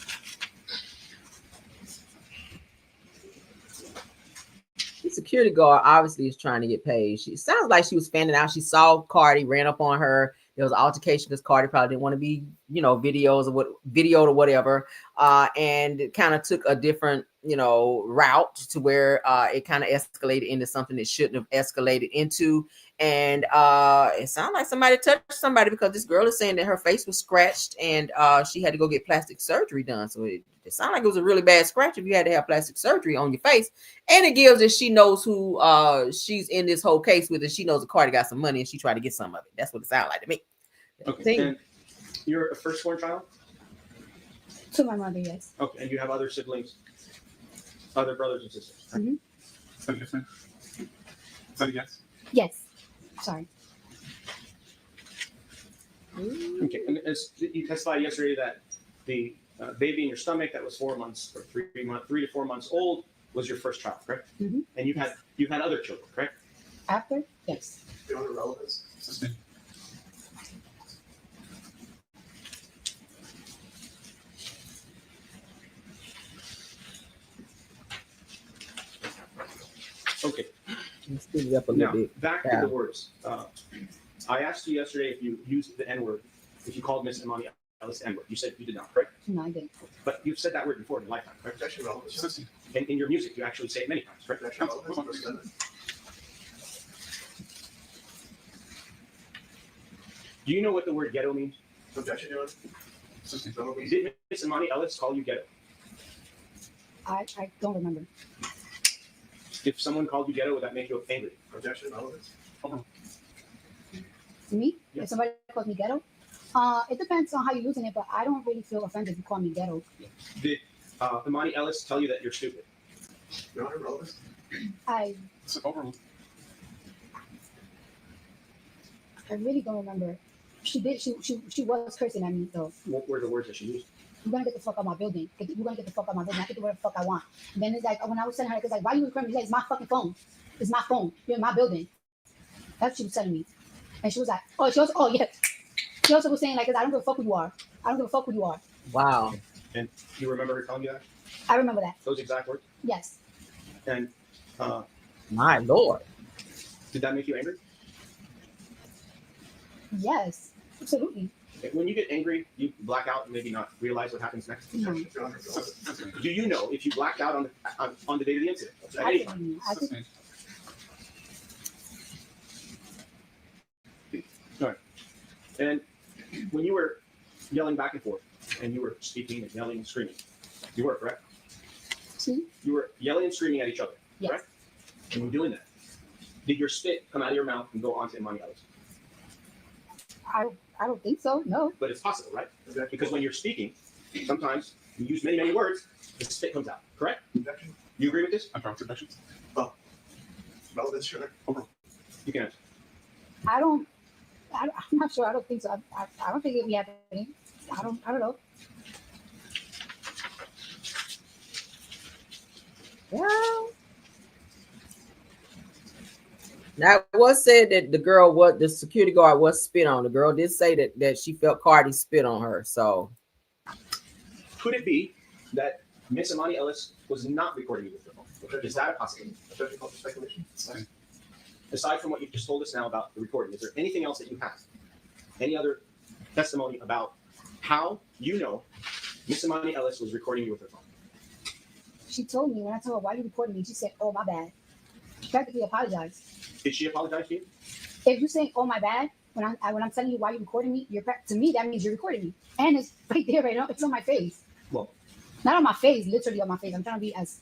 S1: The security guard obviously is trying to get paid. She sounds like she was fanning out. She saw Cardi, ran up on her. There was an altercation because Cardi probably didn't want to be, videoed or whatever. And kind of took a different, route to where it kind of escalated into something it shouldn't have escalated into. And it sounded like somebody touched somebody, because this girl is saying that her face was scratched and she had to go get plastic surgery done. So it sounded like it was a really bad scratch if you had to have plastic surgery on your face. And it gives that she knows who she's in this whole case with, and she knows that Cardi got some money and she tried to get some of it. That's what it sounded like to me.
S6: Okay. And you're a firstborn child?
S7: To my mother, yes.
S6: Okay. And you have other siblings, other brothers and sisters?
S7: Mm-hmm.
S9: Is that a yes, ma'am? Is that a yes?
S7: Yes. Sorry.
S6: Okay. And as you testified yesterday that the baby in your stomach that was 4 months or 3 to 4 months old was your first child, correct?
S7: Mm-hmm.
S6: And you've had other children, correct?
S7: After? Yes.
S10: The other relatives.
S6: Okay.
S1: Let's speed it up a little
S6: Now,
S1: bit.
S6: back to the words. I asked you yesterday if you used the N-word, if you called Miss Imani Ellis N-word. You said you did not, correct?
S7: No, I didn't.
S6: But you've said that word before in your lifetime, correct?
S10: Objection, relatives.
S6: And in your music, you actually say it many times, correct?
S10: Objection, relatives.
S6: Do you know what the word ghetto means?
S10: Objection, Your Honor.
S6: Did Miss Imani Ellis call you ghetto?
S7: I don't remember.
S6: If someone called you ghetto, would that make you angry?
S10: Objection, relatives.
S7: Me?
S6: Yeah.
S7: If somebody calls me ghetto? It depends on how you're using it, but I don't really feel offended if you call me ghetto.
S6: Did Imani Ellis tell you that you're stupid?
S10: Your Honor, relatives.
S7: I really don't remember. She did. She was cursing at me though.
S6: What were the words that she used?
S7: You're gonna get the fuck out of my building. You're gonna get the fuck out of my building. I can do whatever the fuck I want. And then it's like when I was telling her, it's like, why you recording me? She's like, it's my fucking phone. It's my phone. You're in my building. That's what she was telling me. And she was like, yeah. She also was saying like, I don't give a fuck who you are. I don't give a fuck who you are.
S1: Wow.
S6: And you remember her telling you that?
S7: I remember that.
S6: Those exact words?
S7: Yes.
S6: And
S1: my Lord.
S6: Did that make you angry?
S7: Yes. Absolutely.
S6: When you get angry, you black out and maybe not realize what happens next.
S7: No.
S6: Do you know if you blacked out on the day of the incident? At any time? All right. And when you were yelling back and forth, and you were speaking and yelling and screaming, you were, correct?
S7: See?
S6: You were yelling and screaming at each other,
S7: yes.
S6: Correct? And you were doing that. Did your spit come out of your mouth and go onto Imani Ellis?
S7: I don't think so. No.
S6: But it's possible, right? Because when you're speaking, sometimes you use many words, the spit comes out. Correct?
S10: Objection.
S6: You agree with this?
S9: I'm sorry, objections.
S10: Relatives, Your Honor.
S6: You can answer.
S7: I'm not sure. I don't think so. I don't think it would be happening. I don't know.
S1: Well, now it was said that the security guard was spit on. The girl did say that she felt Cardi spit on her. So
S6: could it be that Miss Imani Ellis was not recording you with her phone? Is that a possibility?
S10: Objection, called for speculation.
S6: Aside from what you've just told us now about the recording, is there anything else that you have? Any other testimony about how you know Miss Imani Ellis was recording you with her phone?
S7: She told me when I told her, why are you recording me? She said, oh, my bad. She practically apologized.
S6: Did she apologize to you?
S7: If you say, oh, my bad, when I'm telling you why you're recording me, to me, that means you're recording me. And it's right there, right now. It's on my face.
S6: Well,
S7: not on my face, literally on my face. I'm trying to be as...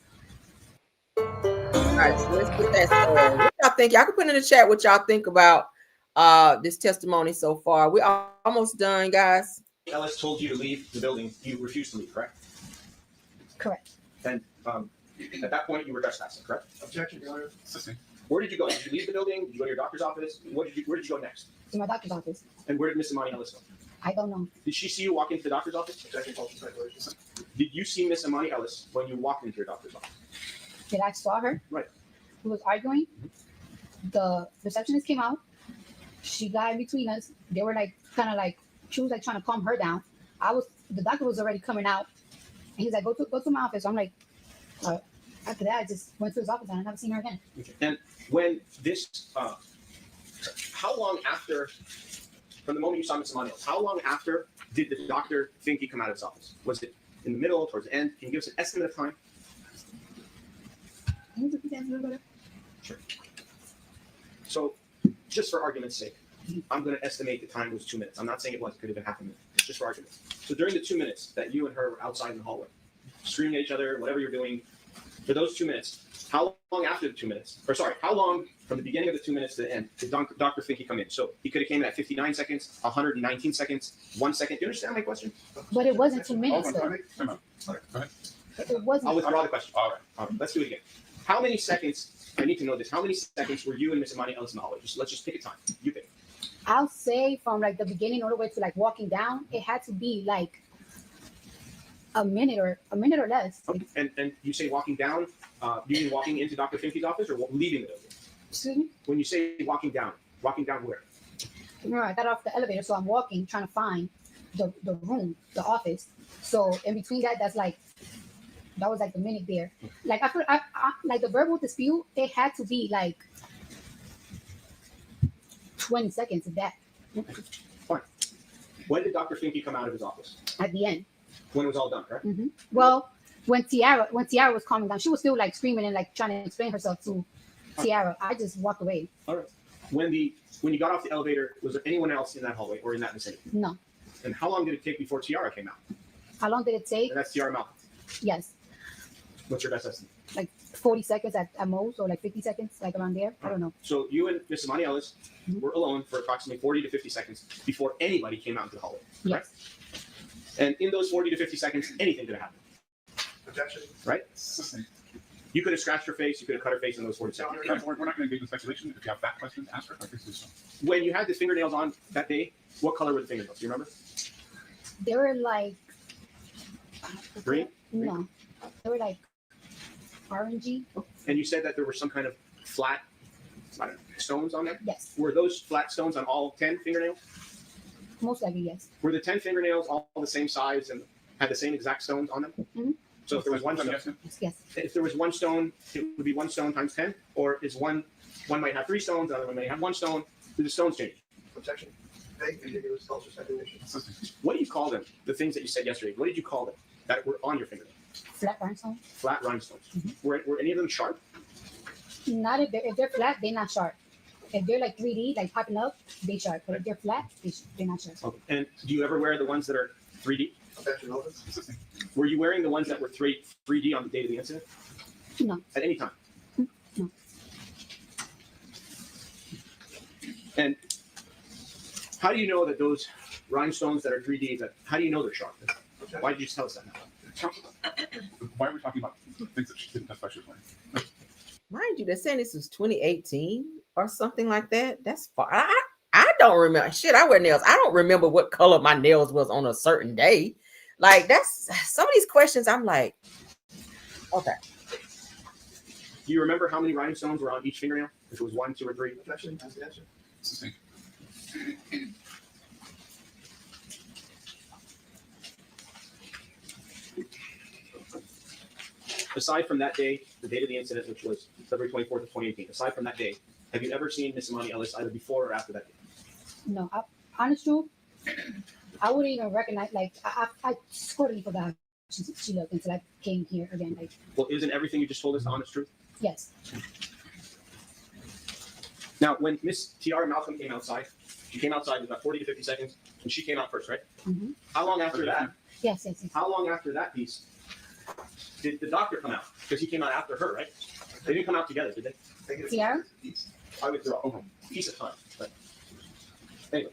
S1: All right, so let's get that. What y'all think? Y'all can put in the chat what y'all think about this testimony so far. We're almost done, guys.
S6: Ellis told you to leave the building. You refused to leave, correct?
S7: Correct.
S6: And at that point, you were trespassing, correct?
S10: Objection, Your Honor.
S6: Where did you go? Did you leave the building? Did you go to your doctor's office? Where did you go next?
S7: To my doctor's office.
S6: And where did Miss Imani Ellis go?
S7: I don't know.
S6: Did she see you walk into the doctor's office?
S10: Objection, called for speculation.
S6: Did you see Miss Imani Ellis when you walked into your doctor's office?
S7: Did I saw her?
S6: Right.
S7: We was arguing. The receptionist came out. She got in between us. They were like, kind of like, she was like trying to calm her down. The doctor was already coming out. And he's like, go to my office. I'm like, after that, I just went to his office and I never seen her again.
S6: Okay. And when this, how long after, from the moment you saw Miss Imani Ellis, how long after did the doctor think he come out of his office? Was it in the middle, towards the end? Can you give us an estimate of time?
S7: Can you repeat that a little better?
S6: Sure. So, just for argument's sake, I'm going to estimate the time was 2 minutes. I'm not saying it was. It could have been half a minute. It's just for argument. So during the 2 minutes that you and her were outside in the hallway, screaming at each other, whatever you're doing, for those 2 minutes, how long after the 2 minutes, or sorry, how long from the beginning of the 2 minutes to the end did Dr. Finke come in? So he could have came in at 59 seconds, 119 seconds, 1 second. Do you understand my question?
S7: But it wasn't 2 minutes,
S9: Hold on,
S7: though.
S9: Go ahead.
S7: It wasn't.
S6: I'll withdraw the question.
S9: All right.
S6: All right, let's do it again. How many seconds, I need to know this, how many seconds were you and Miss Imani Ellis in the hallway? Let's just pick a time. You pick.
S7: I'll say from like the beginning all the way to like walking down, it had to be like a minute or less.
S6: Okay. And you say walking down, you mean walking into Dr. Finke's office or leaving the building?
S7: Excuse me?
S6: When you say walking down where?
S7: Remember, I got off the elevator, so I'm walking, trying to find the room, the office. So in between that was like the minute there. Like I like the verbal dispute, it had to be like 20 seconds of that.
S6: Fine. When did Dr. Finke come out of his office?
S7: At the end.
S6: When it was all done, correct?
S7: Mm-hmm. Well, when Tiara was calming down, she was still like screaming and like trying to explain herself to Tiara. I just walked away.
S6: All right. When you got off the elevator, was there anyone else in that hallway or in that vicinity?
S7: No.
S6: And how long did it take before Tiara came out?
S7: How long did it take?
S6: And that's Tiara Malcolm.
S7: Yes.
S6: What's your best estimate?
S7: Like 40 seconds at most, or like 50 seconds, like around there. I don't know.
S6: So you and Miss Imani Ellis were alone for approximately 40 to 50 seconds before anybody came out into the hallway. Correct?
S7: Yes.
S6: And in those 40 to 50 seconds, anything could have happened.
S10: Objection.
S6: Right? You could have scratched her face. You could have cut her face in those 40 seconds.
S9: We're not going to engage in speculation. If you have that question, ask her.
S6: When you had the fingernails on that day, what color were the fingernails? Do you remember?
S7: They were like
S6: Green?
S7: No, they were like orangey.
S6: And you said that there were some kind of flat stones on there?
S7: Yes.
S6: Were those flat stones on all 10 fingernails?
S7: Most likely, yes.
S6: Were the 10 fingernails all the same size and had the same exact stones on them?
S7: Mm-hmm.
S6: So if there was one stone,
S7: yes.
S6: If there was one stone, it would be one stone times 10, or is one might have 3 stones, the other one may have 1 stone. Do the stones change?
S10: Objection. Vague, ambiguous, false, or speculation.
S6: What do you call them? The things that you said yesterday. What did you call them that were on your fingernail?
S7: Flat rhinestones.
S6: Flat rhinestones.
S7: Mm-hmm.
S6: Were any of them sharp?
S7: Not if they're flat, they're not sharp. If they're like 3D, like popping up, they sharp. But if they're flat, they're not sharp.
S6: Okay. And do you ever wear the ones that are 3D?
S10: Objection. Over.
S6: Were you wearing the ones that were 3D on the date of the incident?
S7: No.
S6: At any time?
S7: No.
S6: And how do you know that those rhinestones that are 3D, how do you know they're sharp? Why did you just tell us that now?
S9: Why are we talking about things that she didn't testify she was wearing?
S1: Mind you, they're saying this was 2018 or something like that. That's far. I don't remember. Shit, I wear nails. I don't remember what color my nails was on a certain day. Like, that's some of these questions. I'm like, okay.
S6: Do you remember how many rhinestones were on each fingernail? If it was 1, 2, or 3?
S10: Objection. That's the answer.
S6: Aside from that day, the date of the incident, which was February 24th of 2018, aside from that day, have you ever seen Miss Imani Ellis either before or after that day?
S7: No. Honest truth, I wouldn't even recognize, like, I totally forgot how she looked until I came here again. Like,
S6: well, isn't everything you just told us the honest truth?
S7: yes.
S6: Now, when Miss Tiara Malcolm came outside, she came outside in about 40 to 50 seconds, and she came out first, right?
S7: Mm-hmm.
S6: How long after that?
S7: Yes.
S6: How long after that piece did the doctor come out? Because he came out after her, right? They didn't come out together, did they?
S7: Tiara?
S6: I withdraw. Piece of time. But anyway,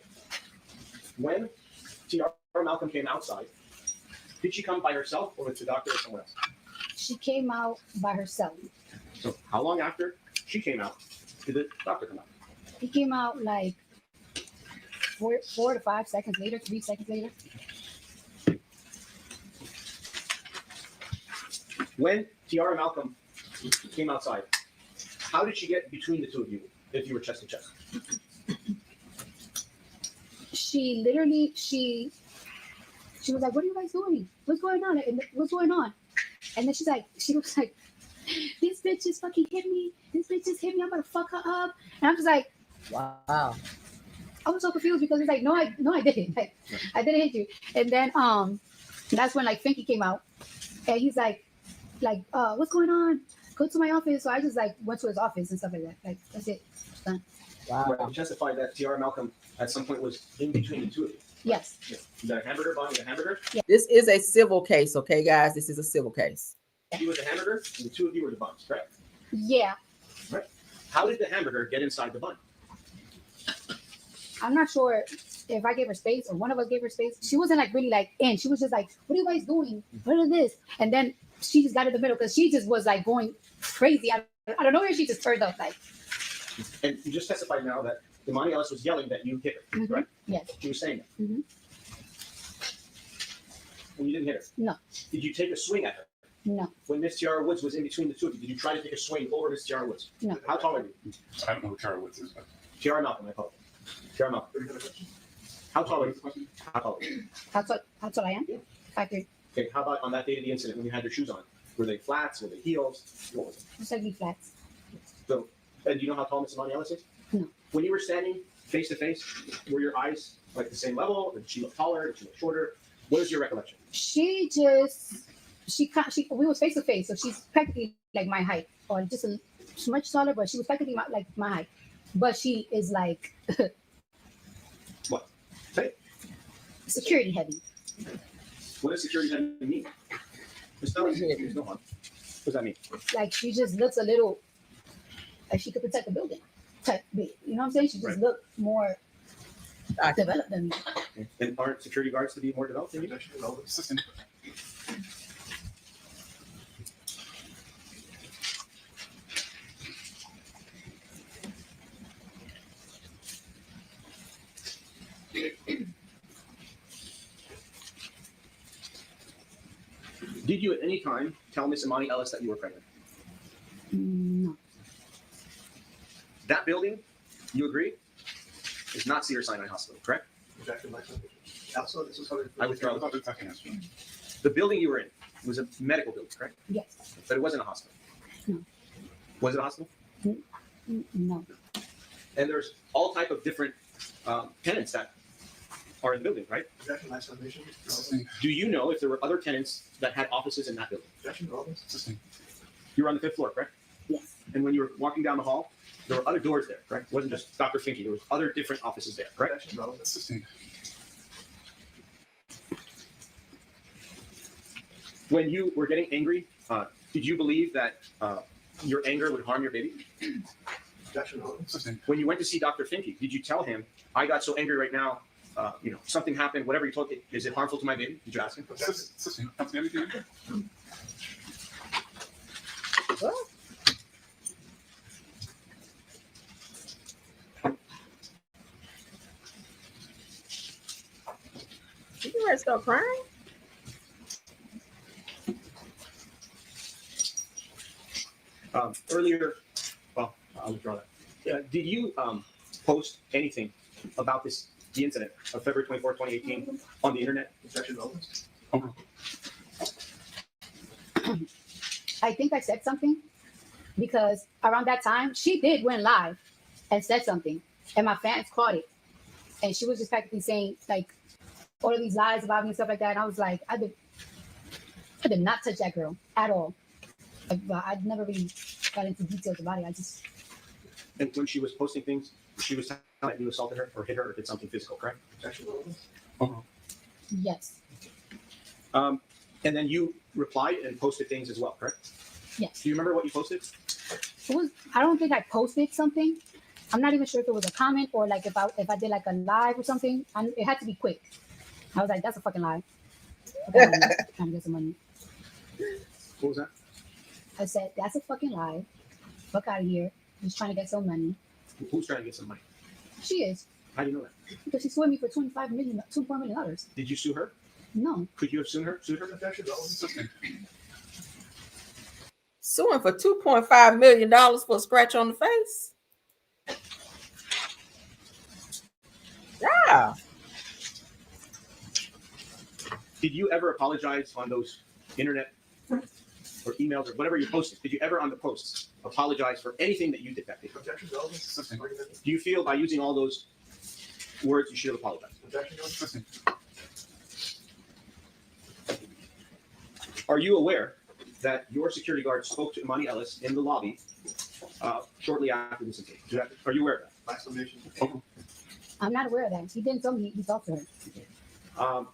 S6: when Tiara Malcolm came outside, did she come by herself or with the doctor or someone else?
S7: She came out by herself.
S6: So how long after she came out did the doctor come out?
S7: He came out like 4 to 5 seconds later, 3 seconds later.
S6: When Tiara Malcolm came outside, how did she get between the two of you if you were chest to chest?
S7: She literally, she was like, "What are you guys doing? What's going on? What's going on?" And then she was like, "This bitch just fucking hit me. This bitch just hit me. I'm gonna fuck her up." And I'm just like,
S1: wow.
S7: I was so confused because it's like, no, I didn't. Like, I didn't hit you. And then that's when like Finke came out, and he's like, what's going on? go to my office. So I just like went to his office and stuff like that. Like that's it. It's done.
S1: Wow.
S6: Right. You testified that T.R. Malcolm at some point was in between the two of you.
S7: Yes.
S6: Yeah. You got a hamburger, Bonnie, a hamburger?
S1: This is a civil case, okay, guys? This is a civil case.
S6: He was a hamburger, and the two of you were the buns, correct?
S7: Yeah.
S6: Right. How did the hamburger get inside the bun?
S7: I'm not sure if I gave her space or one of us gave her space. She wasn't like really like in. She was just like, what are you guys doing? What is this? And then she just got in the middle because she just was like going crazy. I don't know where she just turned up like.
S6: And you just testified now that Imani Ellis was yelling that you hit her,
S7: Mhm.
S6: right?
S7: Yes.
S6: She was saying that.
S7: Mhm.
S6: And you didn't hit her?
S7: No.
S6: Did you take a swing at her?
S7: No.
S6: When Miss Tiara Woods was in between the two of you, did you try to take a swing over Miss Tiara Woods?
S7: No.
S6: How tall are you?
S9: I don't know who Tiara Woods is, but
S6: Tiara Malcolm, I call it. Tiara Malcolm. How tall are you? How tall are you?
S7: How tall I am? 5'3".
S6: Okay, how about on that day of the incident when you had your shoes on? Were they flats? Were they heels? What was it?
S7: Most likely flats.
S6: So, and do you know how tall Miss Imani Ellis is?
S7: No.
S6: When you were standing face to face, were your eyes like the same level? Or did she look taller? Did she look shorter? What is your recollection?
S7: We was face to face, so she's practically like my height, or just a much taller, but she was practically like my height. But she is like
S6: What? Say.
S7: security heavy.
S6: What does security heavy mean? It's not there's no harm. What does that mean?
S7: Like she just looks a little like she could protect the building. Type B. You know what I'm saying? She just looked more developed than me.
S6: And aren't security guards to be more developed than you?
S9: assistant.
S6: Did you at any time tell Miss Imani Ellis that you were pregnant?
S7: No.
S6: That building, you agree, is not Cedar Sinai Hospital, correct?
S10: Objection, my submission. Also, this was covered.
S6: I withdraw the
S9: Without the second answer.
S6: The building you were in was a medical building, correct?
S7: Yes.
S6: But it wasn't a hospital.
S7: No.
S6: Was it a hospital?
S7: No.
S6: And there's all type of different tenants that are in the building, right?
S10: Objection, my submission.
S6: Do you know if there were other tenants that had offices in that building?
S10: Objection, relevant.
S9: Assistant.
S6: You were on the 5th floor, correct?
S7: Yes.
S6: And when you were walking down the hall, there were other doors there, correct? It wasn't just Dr. Finke. There was other different offices there, correct?
S10: Objection, relevant.
S9: Assistant.
S6: When you were getting angry, did you believe that your anger would harm your baby?
S10: Objection, relevant.
S9: Assistant.
S6: When you went to see Dr. Finke, did you tell him, I got so angry right now, something happened, whatever you told me, is it harmful to my baby? Did you ask him?
S9: Assistant. That's everything.
S1: You ready to start crying?
S6: Earlier, well, I'll withdraw that. Did you post anything about the incident of February 24, 2018 on the internet?
S10: Objection, relevant.
S7: I think I said something because around that time she did went live and said something, and my fans caught it, and she was just practically saying like all of these lies about me and stuff like that. And I was like, I did not touch that girl at all. I'd never really got into details about it. I just.
S6: And when she was posting things, she was telling that you assaulted her or hit her or did something physical, correct?
S10: Objection, relevant.
S7: Yes.
S6: And then you replied and posted things as well, correct?
S7: Yes.
S6: Do you remember what you posted?
S7: It was. I don't think I posted something. I'm not even sure if it was a comment or like if I did like a live or something. It had to be quick. I was like, that's a fucking lie. Okay, trying to get some money.
S6: What was that?
S7: I said, that's a fucking lie. Fuck out of here. Just trying to get some money.
S6: Who's trying to get some money?
S7: She is.
S6: How do you know that?
S7: Because she sued me for $2.4 million.
S6: Did you sue her?
S7: No.
S6: Could you have sued her?
S10: Objection, relevant.
S1: Suing for $2.5 million for a scratch on the face? Yeah.
S6: Did you ever apologize on those internet or emails or whatever you posted? Did you ever on the posts apologize for anything that you did that day?
S10: Objection, relevant.
S6: Do you feel by using all those words you should have apologized?
S10: Objection, relevant.
S6: Are you aware that your security guard spoke to Imani Ellis in the lobby shortly after this incident? Are you aware of that?
S10: Exclamation.
S7: I'm not aware of that. He didn't tell me he talked to her.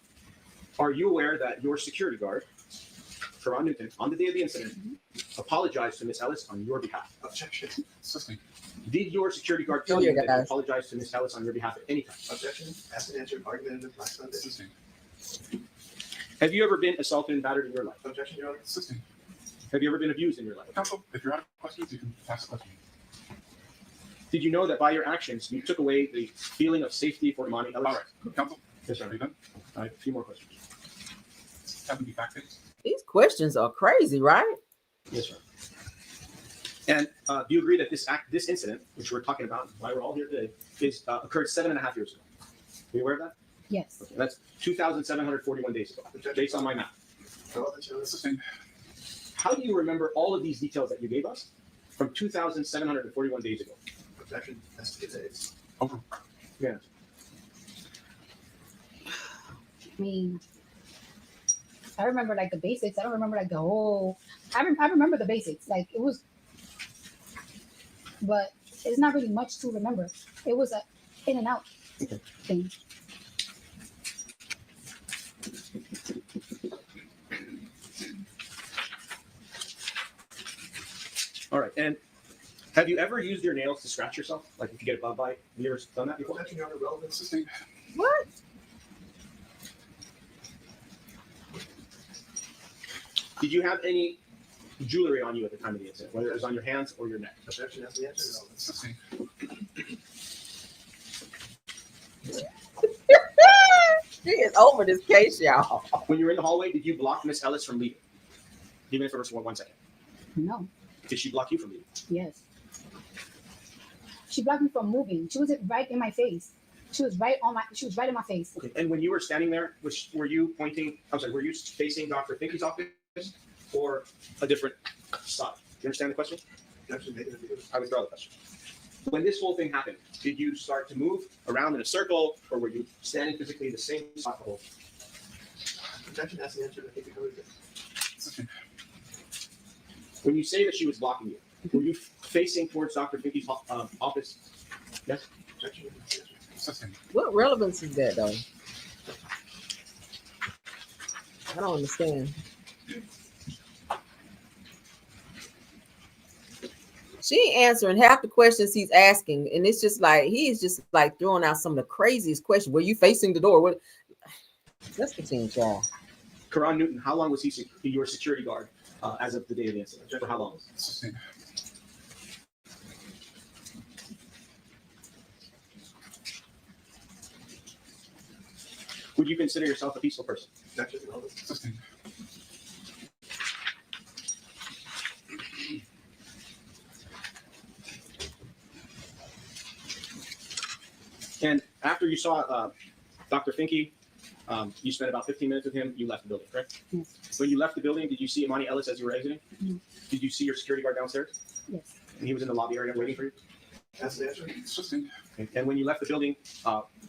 S6: Are you aware that your security guard, Karan Newton, on the day of the incident, apologized to Miss Ellis on your behalf?
S10: Objection.
S9: Assisting.
S6: Did your security guard tell
S1: Here,
S6: you that he
S1: guys.
S6: apologized to Miss Ellis on your behalf at any time?
S10: Objection. Asked and answered. Argument in the Black Sunday.
S9: Assisting.
S6: Have you ever been assaulted and battered in your life?
S10: Objection, Your Honor.
S9: Assisting.
S6: Have you ever been abused in your life?
S9: Counsel, if you're out of questions, you can ask the question.
S6: Did you know that by your actions you took away the feeling of safety for Imani Ellis?
S9: All right. Counsel,
S6: Yes, sir.
S9: are you done?
S6: I have a few more questions.
S9: Have them be fact-based.
S1: These questions are crazy, right?
S6: Yes, sir. And do you agree that this incident, which we're talking about, why we're all here today, occurred 7.5 years ago? Are you aware of that?
S7: Yes.
S6: Okay, that's 2,741 days ago, based on my math.
S10: Relevant, Your Honor.
S9: Assisting.
S6: How do you remember all of these details that you gave us from 2,741 days ago?
S10: Objection. Asked to get days.
S9: Over.
S6: Yeah.
S7: I mean, I remember like the basics. I don't remember like the whole. I remember the basics. Like it was, but it's not really much to remember. It was a in and out thing.
S6: All right. And have you ever used your nails to scratch yourself? Like if you get a bug bite? Have you ever done that before?
S10: Objection, Your Honor. Relevant.
S9: Assisting.
S1: What?
S6: Did you have any jewelry on you at the time of the incident, whether it was on your hands or your neck?
S10: Objection. Asked the answer. Relevant.
S9: Assisting.
S1: She is over this case, y'all.
S6: When you were in the hallway, did you block Miss Ellis from leaving? Even if it was for 1 second.
S7: No.
S6: Did she block you from leaving?
S7: Yes. She blocked me from moving. She was right in my face. She was right in my face.
S6: Okay. And when you were standing there, were you pointing? I'm sorry. Were you facing Dr. Finke's office or a different side? Do you understand the question?
S10: Objection. Negative.
S6: I withdraw the question. When this whole thing happened, did you start to move around in a circle, or were you standing physically in the same spot the whole time?
S10: Objection. Asked the answer. I think we covered it.
S9: Assisting.
S6: When you say that she was blocking you, were you facing towards Dr. Finke's office? Yes.
S10: Objection. Asked the answer.
S9: Assisting.
S1: What relevance is that, though? I don't understand. She ain't answering half the questions he's asking, and it's just like he's just like throwing out some of the craziest questions. Were you facing the door? What? Let's continue, y'all.
S6: Karan Newton, how long was he your security guard as of the day of the incident? For how long?
S9: Assisting.
S6: Would you consider yourself a peaceful person?
S10: Objection. Relevant.
S9: Assisting.
S6: And after you saw Dr. Finke, you spent about 15 minutes with him. You left the building, correct?
S7: Yes.
S6: When you left the building, did you see Imani Ellis as you were exiting?
S7: No.
S6: Did you see your security guard downstairs?
S7: Yes.
S6: And he was in the lobby area waiting for you?
S10: Asked the answer.
S9: Assisting.
S6: Okay. And when you left the building,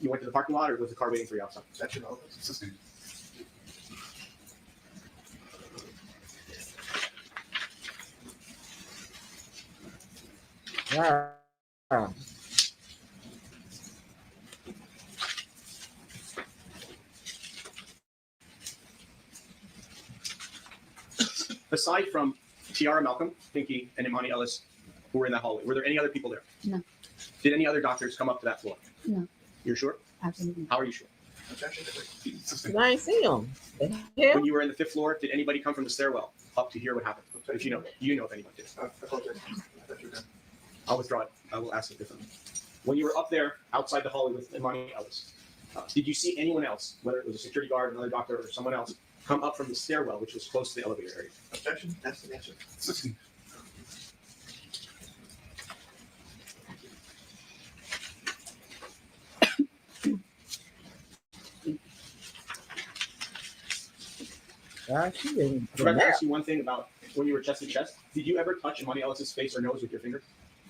S6: you went to the parking lot, or was the car waiting for you outside?
S10: Objection. Relevant.
S9: Assisting.
S1: Wow.
S6: Aside from Tiara Malcolm, Finke, and Imani Ellis, who were in that hallway, were there any other people there?
S7: No.
S6: Did any other doctors come up to that floor?
S7: No.
S6: You're sure?
S7: Absolutely.
S6: How are you sure?
S10: Objection.
S9: Assisting.
S1: I ain't see him. The hell?
S6: When you were in the 5th floor, did anybody come from the stairwell up to hear what happened? If you know if anyone did.
S10: I apologize. I thought you were done.
S6: I'll withdraw it. I will ask it differently. When you were up there outside the hallway with Imani Ellis, did you see anyone else, whether it was a security guard, another doctor, or someone else, come up from the stairwell, which was close to the elevator area?
S10: Objection. Asked and answered.
S9: Assisting.
S1: Gosh, she didn't.
S6: I forgot to ask you one thing about when you were chest to chest. Did you ever touch Imani Ellis's face or nose with your finger?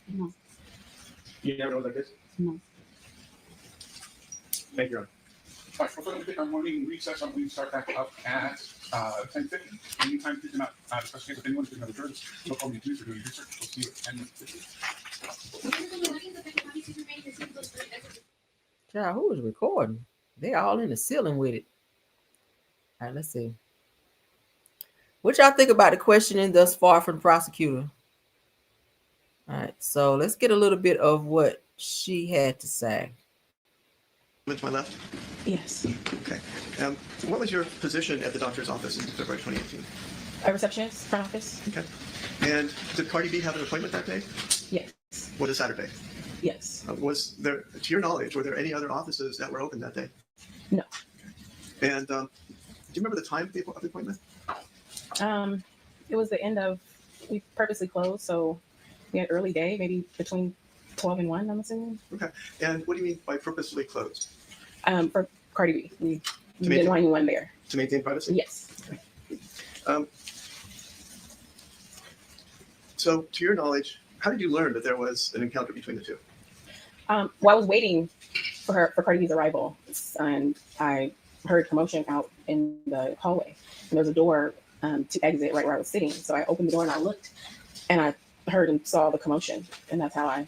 S7: No.
S6: You never know like this?
S7: No.
S6: Thank you, Your Honor.
S9: All right, we're going to take our morning recess. I'm going to start back up at 10:50. Anytime if you cannot discuss case with anyone, if you have a jury, no call me please for doing research. We'll see you at 10:50.
S1: Child, who was recording? They all in the ceiling with it. All right, let's see. What y'all think about the questioning thus far from the prosecutor? All right, so let's get a little bit of what she had to say.
S10: To my left?
S11: Yes.
S10: Okay. What was your position at the doctor's office in February 2018?
S11: A receptionist, front office.
S10: Okay. And did Cardi B have an appointment that day?
S11: Yes.
S10: Was it Saturday?
S11: Yes.
S10: Was there, to your knowledge, were there any other offices that were open that day?
S11: No.
S10: And do you remember the time of the appointment?
S11: It was the end of, we purposely closed, so we had early day, maybe between 12 and 1, I'm assuming.
S10: Okay. And what do you mean by purposely closed?
S11: For Cardi B. We
S10: To
S11: didn't want anyone there.
S10: To maintain privacy?
S11: Yes.
S10: So, to your knowledge, how did you learn that there was an encounter between the two?
S11: Well, I was waiting for Cardi B's arrival, and I heard commotion out in the hallway. And there was a door to exit right where I was sitting. So I opened the door and I looked, and I heard and saw the commotion, and that's how I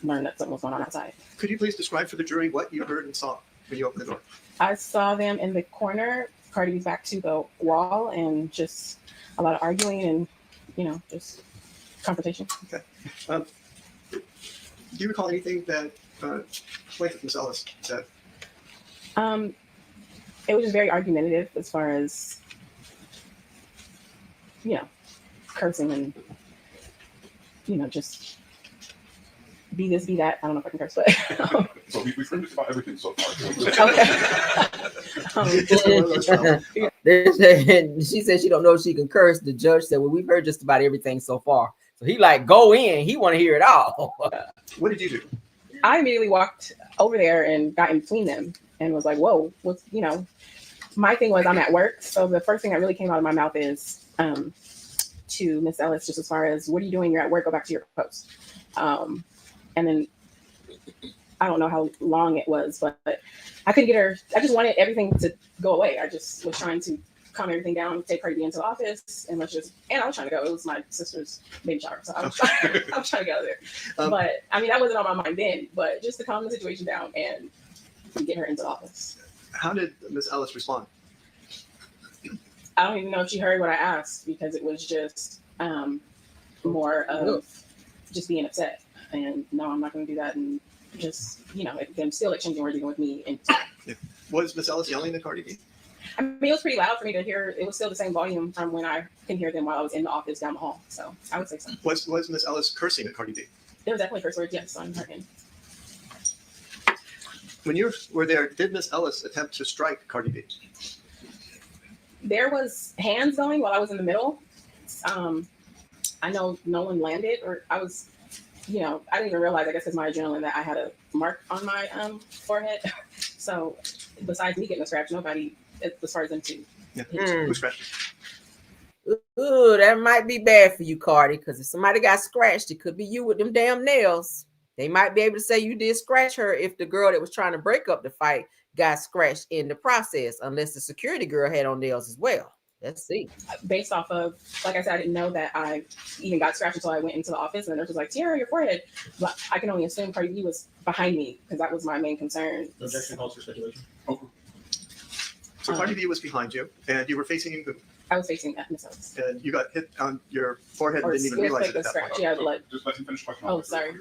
S11: learned that something was going on outside.
S10: Could you please describe for the jury what you heard and saw when you opened the door?
S11: I saw them in the corner, Cardi B's back to the wall, and just a lot of arguing and, just confrontation.
S10: Okay. Do you recall anything that plaintiff Ms. Ellis said?
S11: It was just very argumentative as far as, cursing and, just be this, be that. I don't know if I can curse, but.
S9: So we've heard just about everything so far.
S1: She said she don't know if she can curse. The judge said, well, we've heard just about everything so far. So he like, go in. He want to hear it all.
S10: What did you do?
S11: I immediately walked over there and got in between them and was like, whoa, what's, my thing was I'm at work. So the first thing that really came out of my mouth is to Miss Ellis, just as far as, what are you doing? You're at work, go back to your post. And then I don't know how long it was, but I couldn't get her. I just wanted everything to go away. I just was trying to calm everything down, take Cardi B into the office, and I was trying to go. It was my sister's baby shower, so I was trying to get out of there. But I mean, that wasn't on my mind then, but just to calm the situation down and get her into the office.
S10: How did Ms. Ellis respond?
S11: I don't even know if she heard what I asked, because it was just more of just being upset. And no, I'm not going to do that. And just, them still exchanging words even with me. And
S10: was Ms. Ellis yelling at Cardi B?
S11: I mean, it was pretty loud for me to hear. It was still the same volume from when I can hear them while I was in the office down the hall. So I would say so.
S10: Was Ms. Ellis cursing at Cardi B?
S11: There was definitely curse words, yes, on her end.
S10: When you were there, did Ms. Ellis attempt to strike Cardi B?
S11: There was hands going while I was in the middle. I know no one landed, or I was, I didn't even realize, I guess, because my adrenaline, that I had a mark on my forehead. So besides me getting a scratch, nobody, as far as them two.
S10: Yeah. Who scratched?
S1: Ooh, that might be bad for you, Cardi, because if somebody got scratched, it could be you with them damn nails. They might be able to say you did scratch her if the girl that was trying to break up the fight got scratched in the process, unless the security girl had on nails as well. Let's see.
S11: Based off of, like I said, I didn't know that I even got scratched until I went into the office, and the nurse was like, Tiara, your forehead. But I can only assume Cardi B was behind me, because that was my main concern.
S6: Objection calls for speculation.
S10: So Cardi B was behind you, and you were facing who?
S11: I was facing Miss Ellis.
S10: And you got hit on your forehead and
S11: Or
S10: didn't even realize it at that
S11: scratch.
S10: point.
S11: Yeah, blood.
S9: Just let me finish question.
S11: Oh, sorry.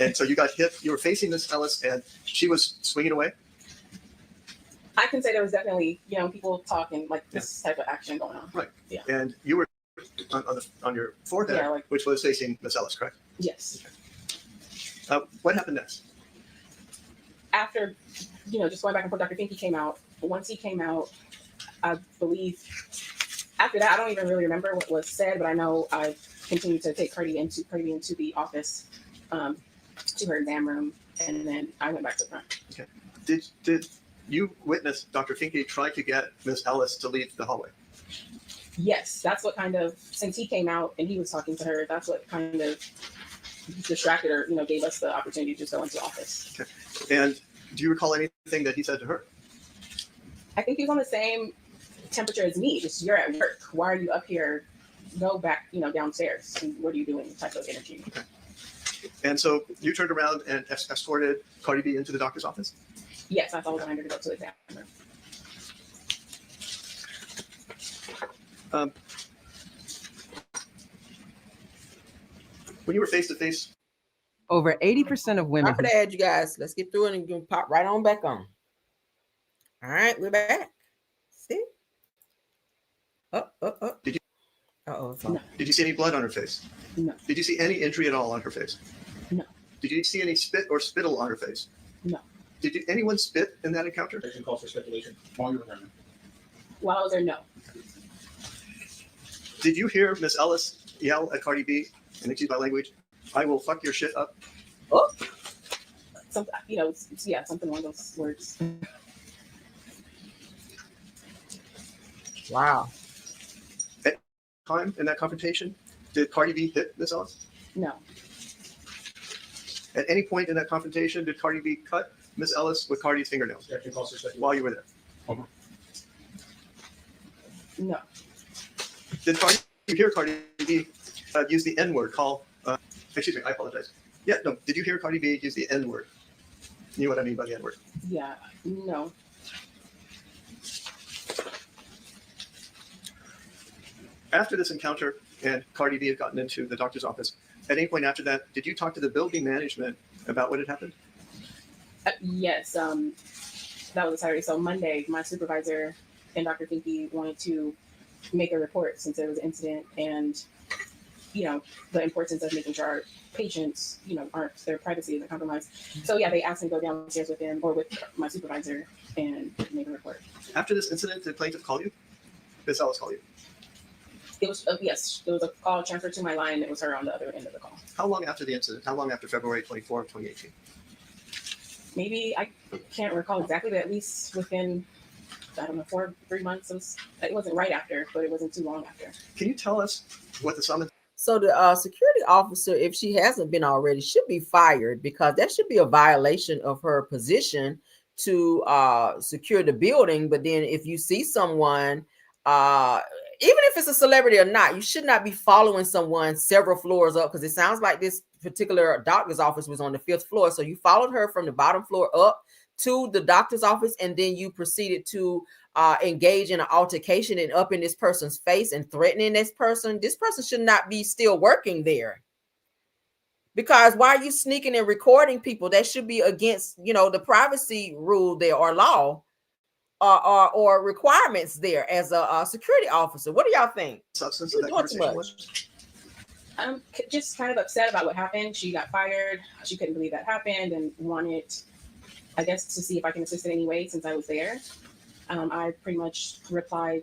S10: And so you got hit, you were facing Miss Ellis, and she was swinging away?
S11: I can say there was definitely, people talking, like this type of action going on.
S10: Right.
S11: Yeah.
S10: And you were on your forehead,
S11: Yeah,
S10: which was facing Miss Ellis, correct?
S11: Yes.
S10: What happened next?
S11: After, just going back and forth, Dr. Finke came out. Once he came out, I believe, after that, I don't even really remember what was said, but I know I continued to take Cardi into the office, to her exam room, and then I went back to the front.
S10: Okay. Did you witness Dr. Finke try to get Miss Ellis to leave the hallway?
S11: Yes, that's what kind of, since he came out and he was talking to her, that's what kind of distracted her, gave us the opportunity to just go into the office.
S10: Okay. And do you recall anything that he said to her?
S11: I think he was on the same temperature as me. Just you're at work. Why are you up here? Go back, downstairs. What are you doing? Type of energy.
S10: Okay. And so you turned around and escorted Cardi B into the doctor's office?
S11: Yes, I followed behind her to go to the exam.
S10: When you were face to face,
S12: over 80% of women.
S1: Top of the edge, you guys. Let's get through it and you pop right on back on. All right, we're back. See? Up.
S10: Did you?
S1: No.
S10: Did you see any blood on her face?
S11: No.
S10: Did you see any injury at all on her face?
S11: No.
S10: Did you see any spit or spittle on her face?
S11: No.
S10: Did anyone spit in that encounter?
S6: There's calls for speculation.
S9: While you were there.
S11: While I was there, no.
S10: Did you hear Miss Ellis yell at Cardi B, and excuse my language, "I will fuck your shit up"?
S11: Oh. Something, something along those words.
S1: Wow.
S10: At time in that confrontation, did Cardi B hit Miss Ellis?
S11: No.
S10: At any point in that confrontation, did Cardi B cut Miss Ellis with Cardi's fingernails while you were there?
S11: No.
S10: Did you hear Cardi B use the N-word? Excuse me, I apologize. Yeah, no. Did you hear Cardi B use the N-word? You know what I mean by the N-word?
S11: Yeah. No.
S10: After this encounter and Cardi B had gotten into the doctor's office, at any point after that, did you talk to the building management about what had happened?
S11: Yes. That was a Saturday. So Monday, my supervisor and Dr. Finke wanted to make a report since there was an incident and, the importance of making sure our patients, their privacy isn't compromised. So yeah, they asked me to go downstairs with them or with my supervisor and make a report.
S10: After this incident, did plaintiff call you? Miss Ellis call you?
S11: It was, yes, there was a call transferred to my line. It was her on the other end of the call.
S10: How long after the incident? How long after February 24, 2018?
S11: Maybe, I can't recall exactly, but at least within, 3 months. It wasn't right after, but it wasn't too long after.
S10: Can you tell us what the summons?
S1: So the security officer, if she hasn't been already, should be fired because that should be a violation of her position to secure the building. But then if you see someone, even if it's a celebrity or not, you should not be following someone several floors up because it sounds like this particular doctor's office was on the 5th floor. So you followed her from the bottom floor up to the doctor's office, and then you proceeded to engage in an altercation and up in this person's face and threatening this person. This person should not be still working there. Because why are you sneaking and recording people? That should be against, the privacy rule there or law or requirements there as a security officer. What do y'all think?
S10: Substance of that conversation was?
S11: I'm just kind of upset about what happened. She got fired. She couldn't believe that happened and wanted, I guess, to see if I can assist in any way since I was there. I pretty much replied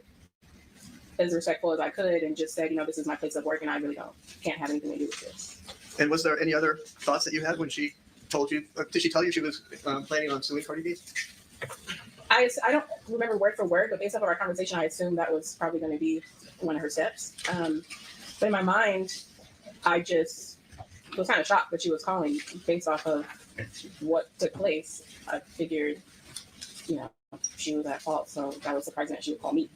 S11: as respectful as I could and just said, this is my place of work and I really can't have anything to do with this.
S10: And was there any other thoughts that you had when she told you, did she tell you she was planning on suing Cardi B?
S11: I don't remember word for word, but based off of our conversation, I assumed that was probably going to be one of her steps. But in my mind, I just was kind of shocked that she was calling based off of what took place. I figured, she was at fault, so that was surprising that she would call me.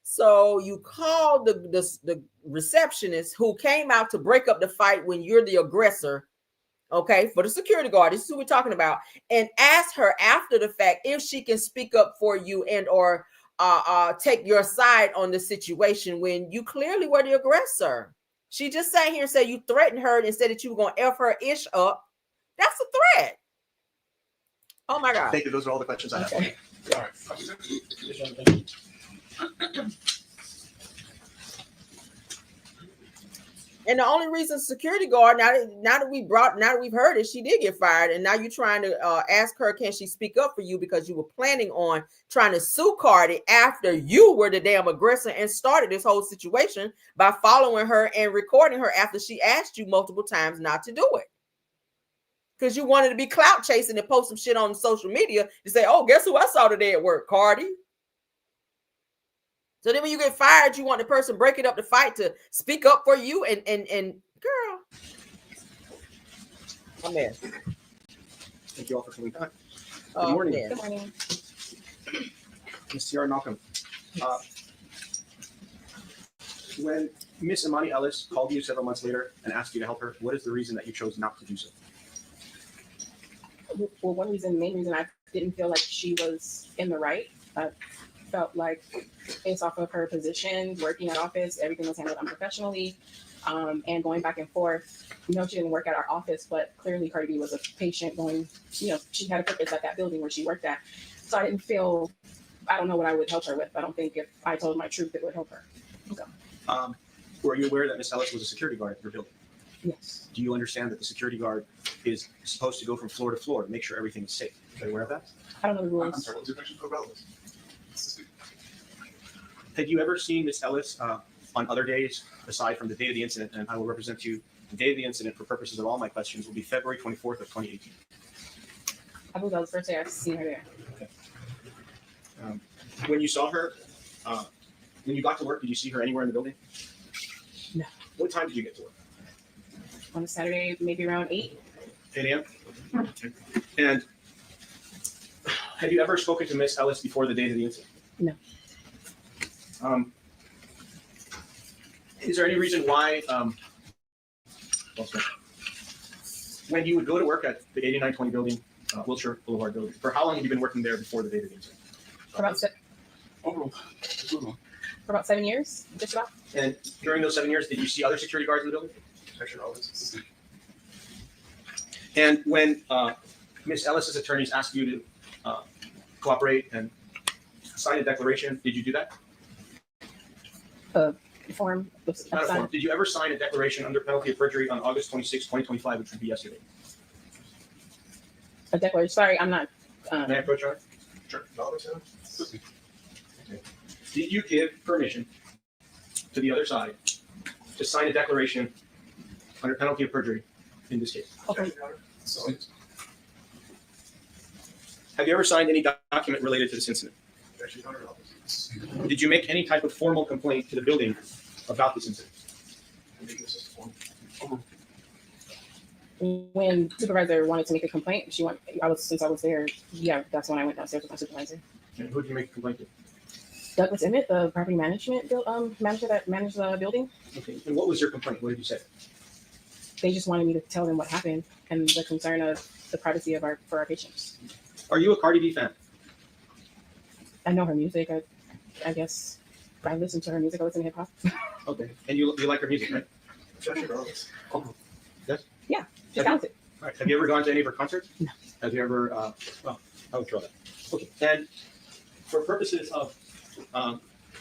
S1: So you called the receptionist who came out to break up the fight when you're the aggressor, okay, for the security guard. This is who we're talking about, and asked her after the fact if she can speak up for you and or take your side on the situation when you clearly were the aggressor. She just sat here and said you threatened her and said that you were going to F her ish up. That's a threat. Oh my God.
S10: Thank you. Those are all the questions I have.
S11: Okay.
S9: All right.
S1: And the only reason security guard, now that we've heard it, she did get fired. And now you're trying to ask her, can she speak up for you because you were planning on trying to sue Cardi after you were the damn aggressor and started this whole situation by following her and recording her after she asked you multiple times not to do it. Because you wanted to be clout chasing and post some shit on social media to say, oh, guess who I saw today at work? Cardi. So then when you get fired, you want the person breaking up the fight to speak up for you and girl. I'm there.
S10: Thank you all for coming back.
S1: Good
S6: morning.
S1: Yeah.
S11: Good morning.
S6: Ms. Tiara Malcolm. When Miss Imani Ellis called you several months later and asked you to help her, what is the reason that you chose not to do so?
S11: Well, main reason I didn't feel like she was in the right. I felt like based off of her position, working at office, everything was handled unprofessionally, and going back and forth. She didn't work at our office, but clearly Cardi B was a patient going, she had a purpose at that building where she worked at. So I don't know what I would help her with. I don't think if I told my truth, it would help her. So.
S6: Were you aware that Miss Ellis was a security guard at your building?
S11: Yes.
S6: Do you understand that the security guard is supposed to go from floor to floor to make sure everything is safe? Are you aware of that?
S11: I don't know the rules.
S9: I'm sorry, what was your question?
S6: Had you ever seen Miss Ellis on other days aside from the date of the incident? And I will represent you. The date of the incident, for purposes of all my questions, will be February 24th of 2018.
S11: I believe that was the first day I've seen her there.
S6: Okay. When you saw her, when you got to work, did you see her anywhere in the building?
S11: No.
S6: What time did you get to work?
S11: On a Saturday, maybe around 8.
S6: 8 a.m. And have you ever spoken to Miss Ellis before the date of the incident?
S11: No.
S6: Is there any reason why, when you would go to work at the 8920 building, Wilshire Boulevard building, for how long have you been working there before the date of the incident?
S11: For about 7 years, just about.
S6: And during those 7 years, did you see other security guards in the building? And when Miss Ellis's attorneys asked you to cooperate and sign a declaration, did you do that?
S11: Form.
S6: Not a form. Did you ever sign a declaration under penalty of perjury on August 26, 2025, which would be yesterday?
S11: A declaration. Sorry, I'm not.
S6: May I approach her? Sure. Okay. Did you give permission to the other side to sign a declaration under penalty of perjury in this case?
S11: Okay.
S6: Have you ever signed any document related to this incident? Did you make any type of formal complaint to the building about this incident?
S11: When supervisor wanted to make a complaint, since I was there, yeah, that's when I went downstairs with my supervisor.
S6: And who did you make a complaint to?
S11: Douglas Emmett, the property management manager that managed the building.
S6: Okay. And what was your complaint? What did you say?
S11: They just wanted me to tell them what happened and the concern of the privacy of our patients.
S6: Are you a Cardi B fan?
S11: I know her music. I guess I listen to her music. I listen to hip hop.
S6: Okay. And you like her music, right? Yes?
S11: Yeah, she's talented.
S6: All right. Have you ever gone to any of her concerts?
S11: No.
S6: Have you ever, well, I would throw that. Okay. And for purposes of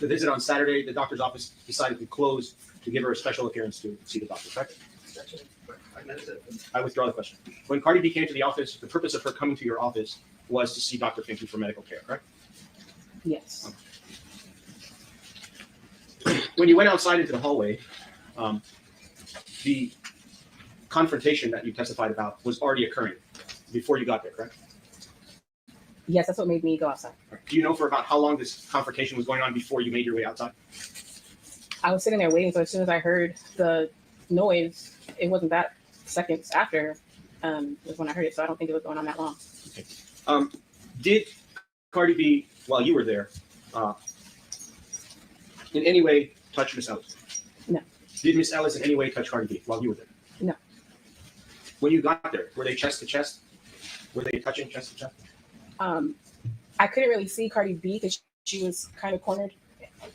S6: the visit on Saturday, the doctor's office decided to close to give her a special appearance to see the doctor, correct? I withdraw the question. When Cardi B came to the office, the purpose of her coming to your office was to see Dr. Finkley for medical care, correct?
S11: Yes.
S6: When you went outside into the hallway, the confrontation that you testified about was already occurring before you got there, correct?
S11: Yes, that's what made me go outside.
S6: Do you know for about how long this confrontation was going on before you made your way outside?
S11: I was sitting there waiting, so as soon as I heard the noise, it wasn't that seconds after was when I heard it, so I don't think it was going on that long.
S6: Okay. Did Cardi B, while you were there, in any way touch Miss Ellis?
S11: No.
S6: Did Miss Ellis in any way touch Cardi B while you were there?
S11: No.
S6: When you got there, were they chest to chest? Were they touching chest to chest?
S11: I couldn't really see Cardi B because she was kind of cornered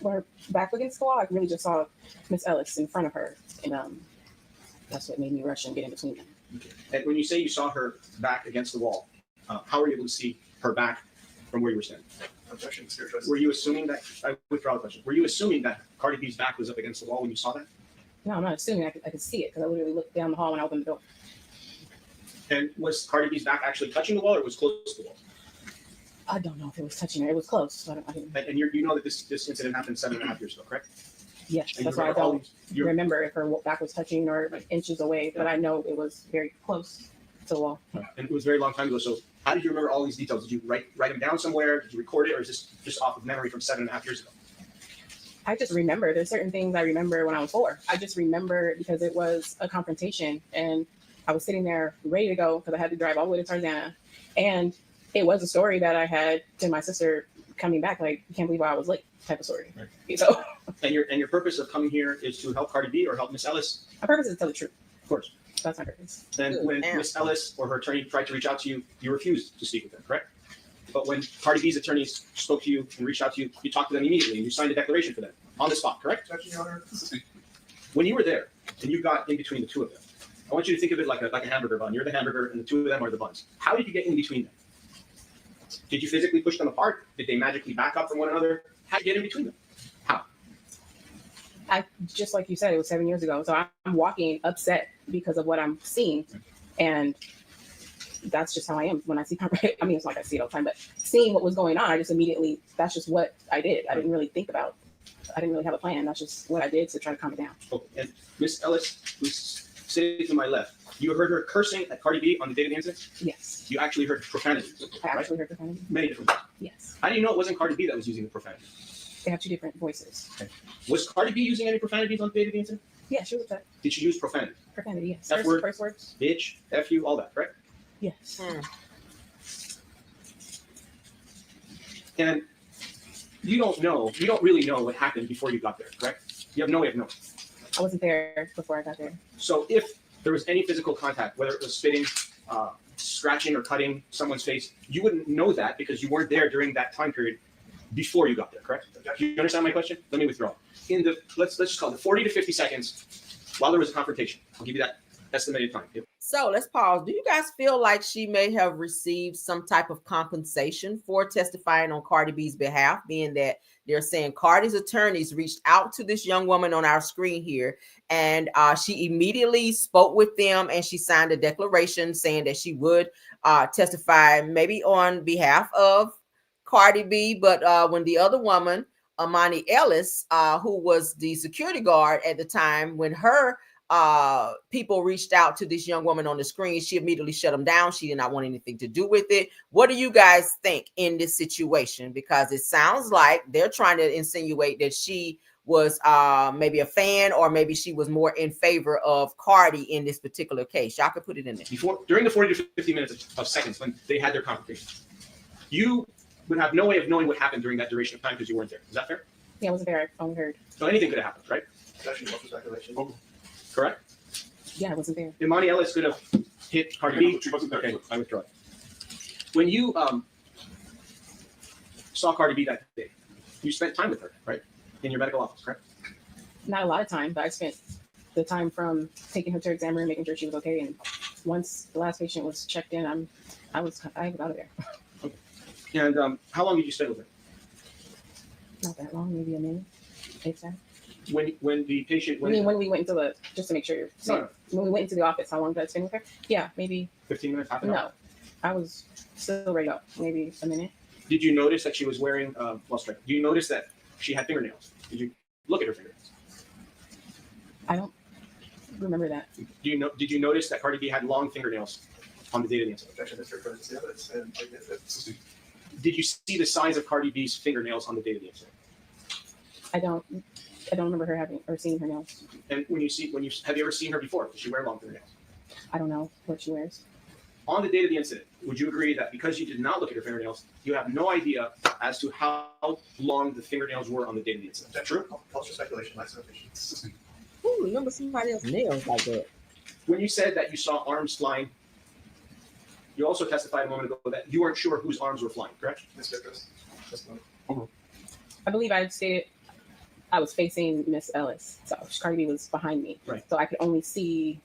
S11: or back against the wall. I really just saw Miss Ellis in front of her, and that's what made me rush and get in between them.
S6: Okay. And when you say you saw her back against the wall, how were you able to see her back from where you were standing? Were you assuming that, I withdraw the question, were you assuming that Cardi B's back was up against the wall when you saw that?
S11: No, I'm not assuming. I could see it because I literally looked down the hall when I opened the door.
S6: And was Cardi B's back actually touching the wall or was close to the wall?
S11: I don't know if it was touching her. It was close. So I didn't.
S6: And you know that this incident happened 7.5 years ago, correct?
S11: Yes,
S6: And
S11: that's
S6: you
S11: why I
S6: remember all
S11: don't
S6: these-
S11: remember if her back was touching or like inches away, but I know it was very close to the wall.
S6: And it was a very long time ago. So how did you remember all these details? Did you write them down somewhere? Did you record it? Or is this just off of memory from 7.5 years ago?
S11: I just remember. There's certain things I remember when I was 4. I just remember because it was a confrontation and I was sitting there ready to go because I had to drive all the way to Tarzana. And it was a story that I had to my sister coming back like, you can't believe why I was late type of story. Right. So,
S6: and your purpose of coming here is to help Cardi B or help Miss Ellis?
S11: My purpose is to tell the truth.
S6: Of course.
S11: That's my purpose.
S6: And when Miss Ellis or her attorney tried to reach out to you, you refused to speak with them, correct? But when Cardi B's attorneys spoke to you and reached out to you, you talked to them immediately and you signed a declaration for them on the spot, correct? When you were there and you got in between the two of them, I want you to think of it like a hamburger bun. You're the hamburger and the two of them are the buns. How did you get in between them? Did you physically push them apart? Did they magically back up from one another? How did you get in between them? How?
S11: I just like you said, it was 7 years ago. So I'm walking upset because of what I'm seeing. And that's just how I am when I see, I mean, it's not like I see it all the time, but seeing what was going on, I just immediately, that's just what I did. I didn't really think about, I didn't really have a plan. That's just what I did to try to calm it down.
S6: Oh, and Miss Ellis, who's sitting to my left, you heard her cursing at Cardi B on the day of the incident?
S11: Yes.
S6: You actually heard profanity.
S11: I actually heard profanity.
S6: Many different things.
S11: Yes.
S6: How do you know it wasn't Cardi B that was using the profanity?
S11: They have two different voices.
S6: Okay. Was Cardi B using any profanities on the day of the incident?
S11: Yeah, she was upset.
S6: Did she use profanity?
S11: Profanity, yes.
S6: F word,
S11: First words?
S6: bitch, F you, all that, correct?
S11: Yes.
S6: And you don't really know what happened before you got there, correct? You have no way of knowing.
S11: I wasn't there before I got there.
S6: So if there was any physical contact, whether it was spitting, scratching, or cutting someone's face, you wouldn't know that because you weren't there during that time period before you got there, correct? Do you understand my question? Let me withdraw. In the let's just call it 40 to 50 seconds while there was a confrontation. I'll give you that estimated time.
S1: So let's pause. Do you guys feel like she may have received some type of compensation for testifying on Cardi B's behalf, being that they're saying Cardi's attorneys reached out to this young woman on our screen here, and she immediately spoke with them and she signed a declaration saying that she would testify maybe on behalf of Cardi B, but when the other woman, Amani Ellis, who was the security guard at the time, when her people reached out to this young woman on the screen, she immediately shut them down. She did not want anything to do with it. What do you guys think in this situation? Because it sounds like they're trying to insinuate that she was maybe a fan, or maybe she was more in favor of Cardi in this particular case. Y'all could put it in there.
S6: During the 40 to 50 minutes of seconds when they had their confrontation, you would have no way of knowing what happened during that duration of time because you weren't there. Is that fair?
S11: Yeah, I wasn't there. I only heard.
S6: So anything could have happened, right? Correct?
S11: Yeah, I wasn't there.
S6: Imani Ellis could have hit Cardi B. Okay, I withdraw. When you saw Cardi B that day, you spent time with her, right? In your medical office, correct?
S11: Not a lot of time, but I spent the time from taking her to exam room, making sure she was okay. And once the last patient was checked in, I was out of there.
S6: Okay. And how long did you stay with her?
S11: Not that long, maybe a minute.
S6: When the patient went,
S11: when we went into the, just to make sure,
S6: No.
S11: when we went into the office, how long did I spend with her? Yeah, maybe
S6: 15 minutes, half an hour?
S11: no. I was still ready to go. Maybe a minute.
S6: Did you notice that she was wearing do you notice that she had fingernails? Did you look at her fingernails?
S11: I don't remember that.
S6: Did you notice that Cardi B had long fingernails on the day of the incident? Did you see the size of Cardi B's fingernails on the day of the incident?
S11: I don't remember her having or seeing her nails.
S6: And have you ever seen her before? Does she wear long fingernails?
S11: I don't know what she wears.
S6: On the date of the incident, would you agree that because you did not look at her fingernails, you have no idea as to how long the fingernails were on the date of the incident? Is that true?
S10: Culture speculation, my assumption.
S1: Who remember somebody else's nails like that?
S6: When you said that you saw arms flying, you also testified a moment ago that you weren't sure whose arms were flying, correct?
S11: I believe I stated I was facing Miss Ellis, so Cardi B was behind me.
S6: Right.
S11: So I could only see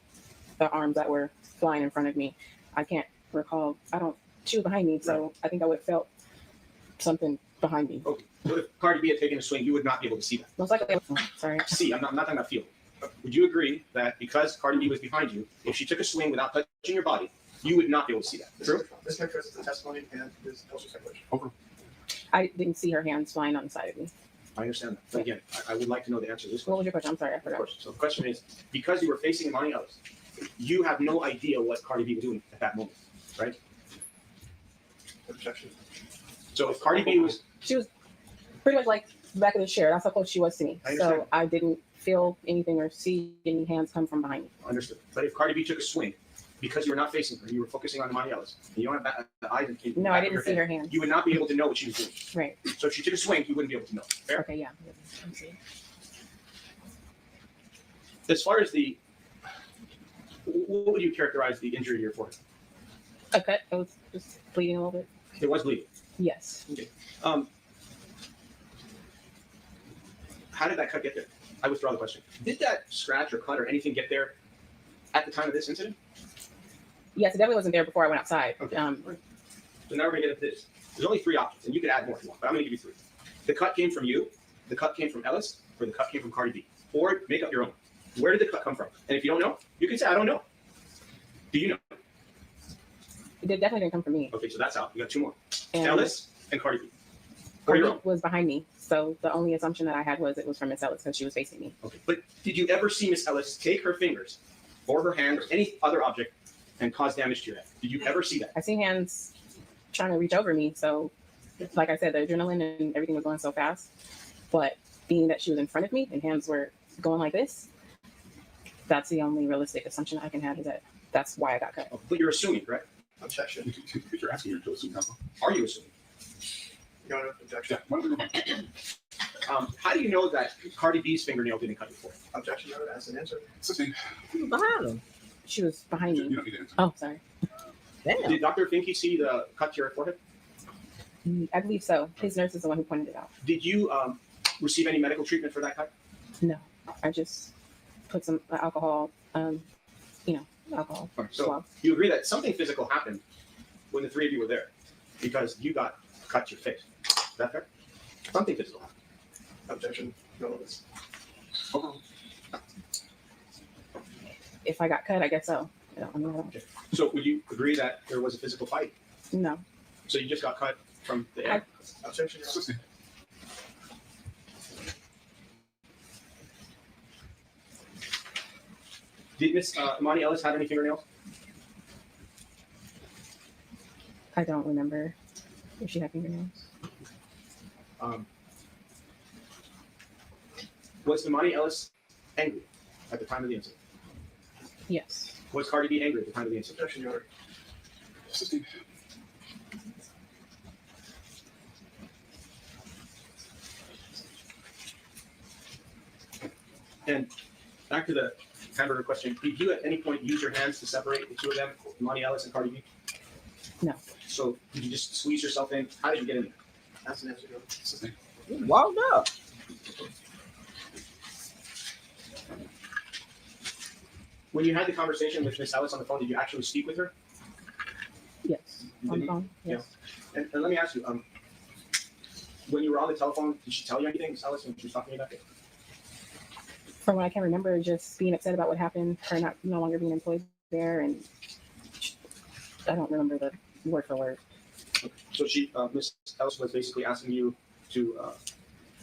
S11: the arms that were flying in front of me. I can't recall. She was behind me, so I think I would have felt something behind me.
S6: Okay. So if Cardi B had taken a swing, you would not be able to see that.
S11: Most likely, sorry.
S6: See, I'm not talking about feel. Would you agree that because Cardi B was behind you, if she took a swing without touching your body, you would not be able to see that? True?
S10: This characterizes the testimony and his culture speculation.
S11: I didn't see her hands flying on the side of me.
S6: I understand that. But again, I would like to know the answer to this question.
S11: What was your question? I'm sorry, I
S6: Of
S11: forgot.
S6: course. So the question is, because you were facing Imani Ellis, you have no idea what Cardi B was doing at that moment, right?
S10: Objection.
S6: So if Cardi B was,
S11: She was pretty much like the back of the chair. That's how close she was to me.
S6: I understand.
S11: So I didn't feel anything or see any hands come from behind me.
S6: understood. But if Cardi B took a swing because you were not facing her, you were focusing on Imani Ellis, and you don't have the eyes in
S11: No, I didn't see her hand.
S6: you would not be able to know what she was doing.
S11: Right.
S6: So if she took a swing, you wouldn't be able to know. Fair?
S11: Okay, yeah.
S6: As far as what would you characterize the injury to your forehead?
S11: A cut. It was just bleeding a little bit.
S6: It was bleeding.
S11: Yes.
S6: Okay. How did that cut get there? I withdraw the question. Did that scratch or cut or anything get there at the time of this incident?
S11: Yes, it definitely wasn't there before I went outside.
S6: Okay. So now we're gonna get into this. There's only 3 options, and you could add more if you want, but I'm gonna give you 3. The cut came from you, the cut came from Ellis, or the cut came from Cardi B. Or make up your own. Where did the cut come from? And if you don't know, you can say, I don't know. Do you know?
S11: It definitely didn't come from me.
S6: Okay, so that's out. You got 2 more.
S11: And
S6: Ellis and Cardi B. Or your own.
S11: was behind me. So the only assumption that I had was it was from Miss Ellis because she was facing me.
S6: Okay, but did you ever see Miss Ellis take her fingers or her hand or any other object and cause damage to your head? Did you ever see that?
S11: I see hands trying to reach over me. So, like I said, the adrenaline and everything was going so fast. But being that she was in front of me and hands were going like this, that's the only realistic assumption I can have, is that that's why I got cut.
S6: But you're assuming, correct?
S10: Objection.
S9: You're asking her to assume, counsel.
S6: Are you assuming?
S10: Your Honor, objection.
S6: How do you know that Cardi B's fingernail didn't cut your forehead?
S10: Objection, Your Honor, as an answer.
S1: Behind him.
S11: She was behind me.
S9: You don't need to answer.
S11: Oh, sorry.
S1: Damn.
S6: Did Dr. Finke see the cut to your forehead?
S11: I believe so. His nurse is the one who pointed it out.
S6: Did you receive any medical treatment for that cut?
S11: No, I just put some alcohol, alcohol.
S6: So
S11: swab.
S6: you agree that something physical happened when the 3 of you were there because you got cut to your face. Is that fair? Something physical happened.
S10: Objection. No notice.
S11: If I got cut, I guess so. I don't.
S6: Okay. So would you agree that there was a physical fight?
S11: No.
S6: So you just got cut from the air?
S10: Objection, Your Honor.
S6: Did Miss Imani Ellis have any fingernails?
S11: I don't remember if she had fingernails.
S6: Was Imani Ellis angry at the time of the incident?
S11: Yes.
S6: Was Cardi B angry at the time of the incident?
S10: Objection, Your Honor.
S6: And back to the hamburger question, did you at any point use your hands to separate the 2 of them, Imani Ellis and Cardi B?
S11: No.
S6: So did you just squeeze yourself in? How did you get in there?
S10: As an answer, Your Honor.
S1: You walked up.
S6: When you had the conversation with Miss Ellis on the phone, did you actually speak with her?
S11: Yes. On the phone. Yes.
S6: Yeah. And let me ask you, when you were on the telephone, did she tell you anything, Miss Ellis, when she was talking about it?
S11: From what I can remember, just being upset about what happened, her no longer being employed there, and I don't remember the word for word.
S6: So she, Miss Ellis was basically asking you to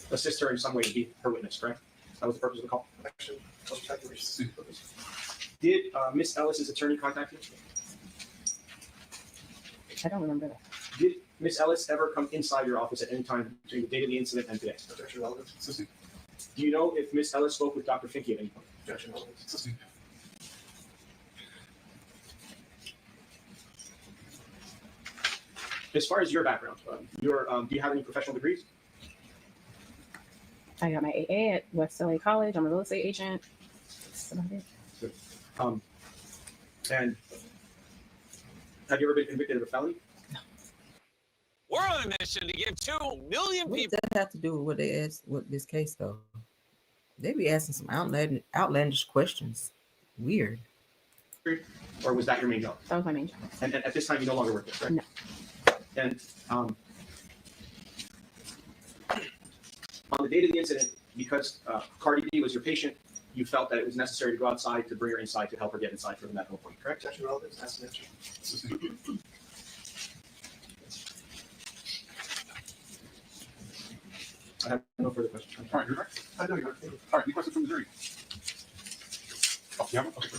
S6: assist her in some way to be her witness, correct? That was the purpose of the call.
S10: Action.
S6: Did Miss Ellis's attorney contact you?
S11: I don't remember that.
S6: Did Miss Ellis ever come inside your office at any time between the date of the incident and today?
S10: Objection, relevant.
S6: Do you know if Miss Ellis spoke with Dr. Finke at any point?
S10: Objection, relevant.
S6: As far as your background, do you have any professional degrees?
S11: I got my AA at West LA College. I'm a real estate agent. That's about it.
S6: And have you ever been convicted of a felony?
S13: We're on a mission to give 2 million
S1: What
S13: people.
S1: does that have to do with what they asked with this case, though? They be asking some outlandish questions. Weird.
S6: Or was that your main job?
S11: That was my main job.
S6: And at this time, you no longer work there, right?
S11: No.
S6: And on the date of the incident, because Cardi B was your patient, you felt that it was necessary to go outside to bring her inside to help her get inside for the medical appointment, correct?
S10: Objection, relevant. As an answer.
S6: I have no further questions.
S9: All right, you're right.
S10: I know, Your Honor.
S9: All right, any questions from the jury? Oh, you have one? Okay.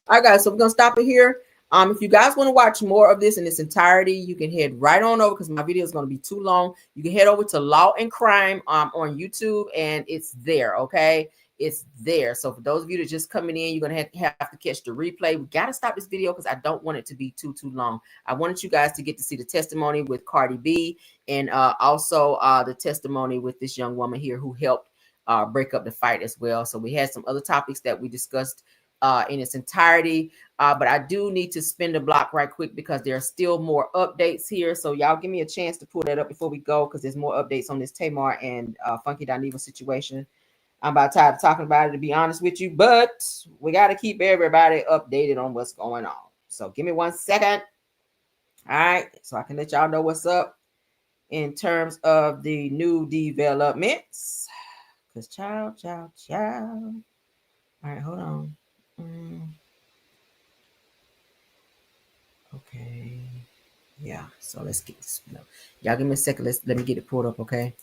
S1: All right, guys, so we're gonna stop it here. If you guys want to watch more of this in its entirety, you can head right on over because my video is going to be too long. You can head over to Law and Crime on YouTube, and it's there. Okay, it's there. So for those of you that just coming in, you're gonna have to catch the replay. We gotta stop this video because I don't want it to be too long. I wanted you guys to get to see the testimony with Cardi B and also the testimony with this young woman here who helped break up the fight as well. So we had some other topics that we discussed in its entirety, but I do need to spin the block right quick because there are still more updates here. So y'all give me a chance to pull that up before we go, because there's more updates on this Tamar and Funky Dineva situation. I'm about tired of talking about it, to be honest with you, but we got to keep everybody updated on what's going on. So give me 1 second. All right, so I can let y'all know what's up in terms of the new developments. Because child. All right, hold on. Okay. Yeah, so let's get this. Y'all give me a second. Let me get it pulled up, okay?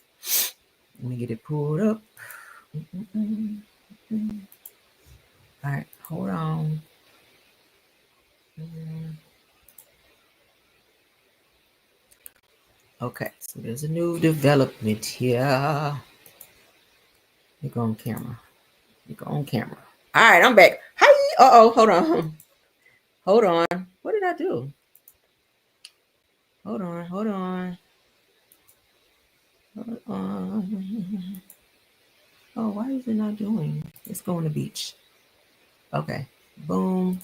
S1: Let me get it pulled up. All right, hold on. Okay, so there's a new development here. You go on camera. All right, I'm back. Hi. Uh-oh, hold on. What did I do? Hold on. Oh, why is it not doing? Let's go on the beach. Okay, boom.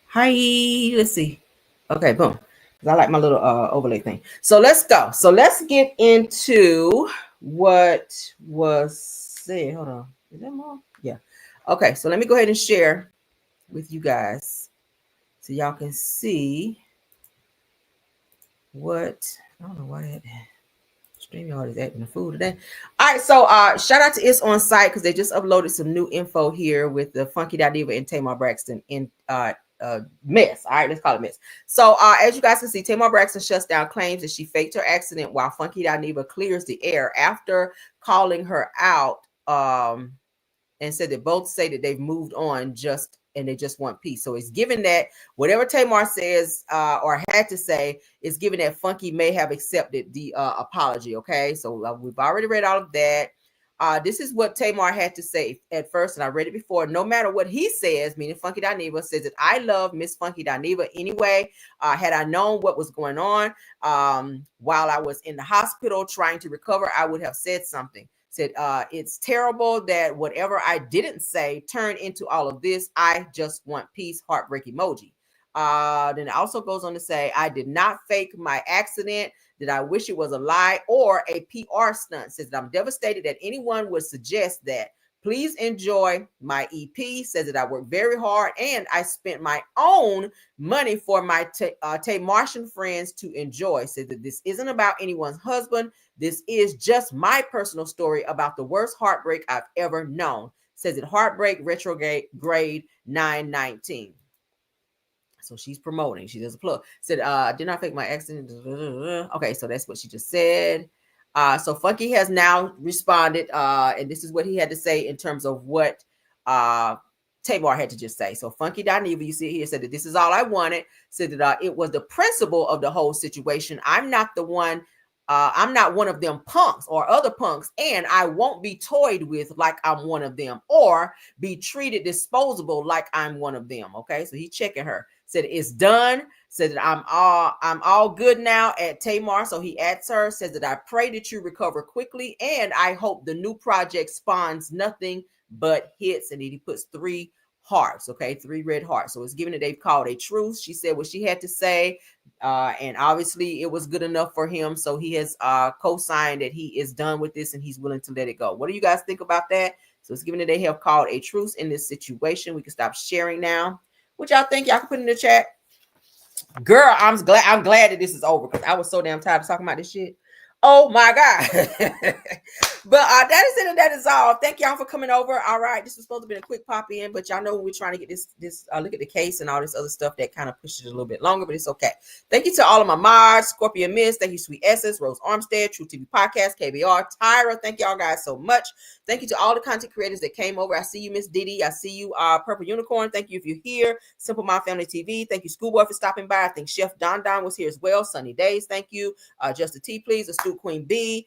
S1: Hi, let's see. Okay, boom. I like my little overlay thing. So let's go. So let's get into what was said. Hold on. Is that more? Yeah. Okay, so let me go ahead and share with you guys so y'all can see what. I don't know why that StreamYard is acting a fool today. All right, so shout out to It's On Site because they just uploaded some new info here with the Funky Diva and Tamar Braxton in mess. All right, let's call it mess. So as you guys can see, Tamar Braxton shuts down claims that she faked her accident while Funky Diva clears the air after calling her out and said that both say that they've moved on and they just want peace. So it's given that whatever Tamar says or had to say is given that Funky may have accepted the apology. Okay, so we've already read all of that. This is what Tamar had to say at first, and I read it before. No matter what he says, meaning Funky Dineva, says that I love Miss Funky Dineva anyway. Had I known what was going on while I was in the hospital trying to recover, I would have said something. Said, it's terrible that whatever I didn't say turned into all of this. I just want peace, heartbreak emoji. Then it also goes on to say, I did not fake my accident. That I wish it was a lie or a PR stunt. Says that I'm devastated that anyone would suggest that. Please enjoy my EP. Says that I worked very hard and I spent my own money for my Martian friends to enjoy. Says that this isn't about anyone's husband. This is just my personal story about the worst heartbreak I've ever known. Says it Heartbreak Retrograde 919. So she's promoting. She does a plug. Said, did not fake my accident. Okay, so that's what she just said. So Funky has now responded, and this is what he had to say in terms of what Tamar had to just say. So Funky Dineva, you see here, said that this is all I wanted. Said that it was the principle of the whole situation. I'm not the one. I'm not one of them punks or other punks, and I won't be toyed with like I'm one of them or be treated disposable like I'm one of them. Okay, so he's checking her. Said it's done. Said that I'm all good now at Tamar. So he adds her. Says that I pray that you recover quickly, and I hope the new project spawns nothing but hits. And then he puts 3 hearts. Okay, 3 red hearts. So it's given that they've called a truce. She said what she had to say. And obviously it was good enough for him. So he has co-signed that he is done with this and he's willing to let it go. What do you guys think about that? So it's given that they have called a truce in this situation. We can stop sharing now. What y'all think? Y'all can put in the chat. Girl, I'm glad that this is over because I was so damn tired of talking about this shit. Oh my God. But that is it and that is all. Thank y'all for coming over. All right. This was supposed to be a quick pop in, but y'all know when we're trying to get this look at the case and all this other stuff that kind of pushes it a little bit longer, but it's okay. Thank you to all of my mods, Scorpion Miss. Thank you, Sweet Essence, Rose Armstead, True TV Podcast, KBR, Tyra. Thank y'all guys so much. Thank you to all the content creators that came over. I see you, Miss Didi. I see you, Purple Unicorn. Thank you if you're here. Simple Mom Family TV. Thank you, Schoolboy, for stopping by. I think Chef Don was here as well. Sunny Days. Thank you. Just a T, please. Astute Queen B.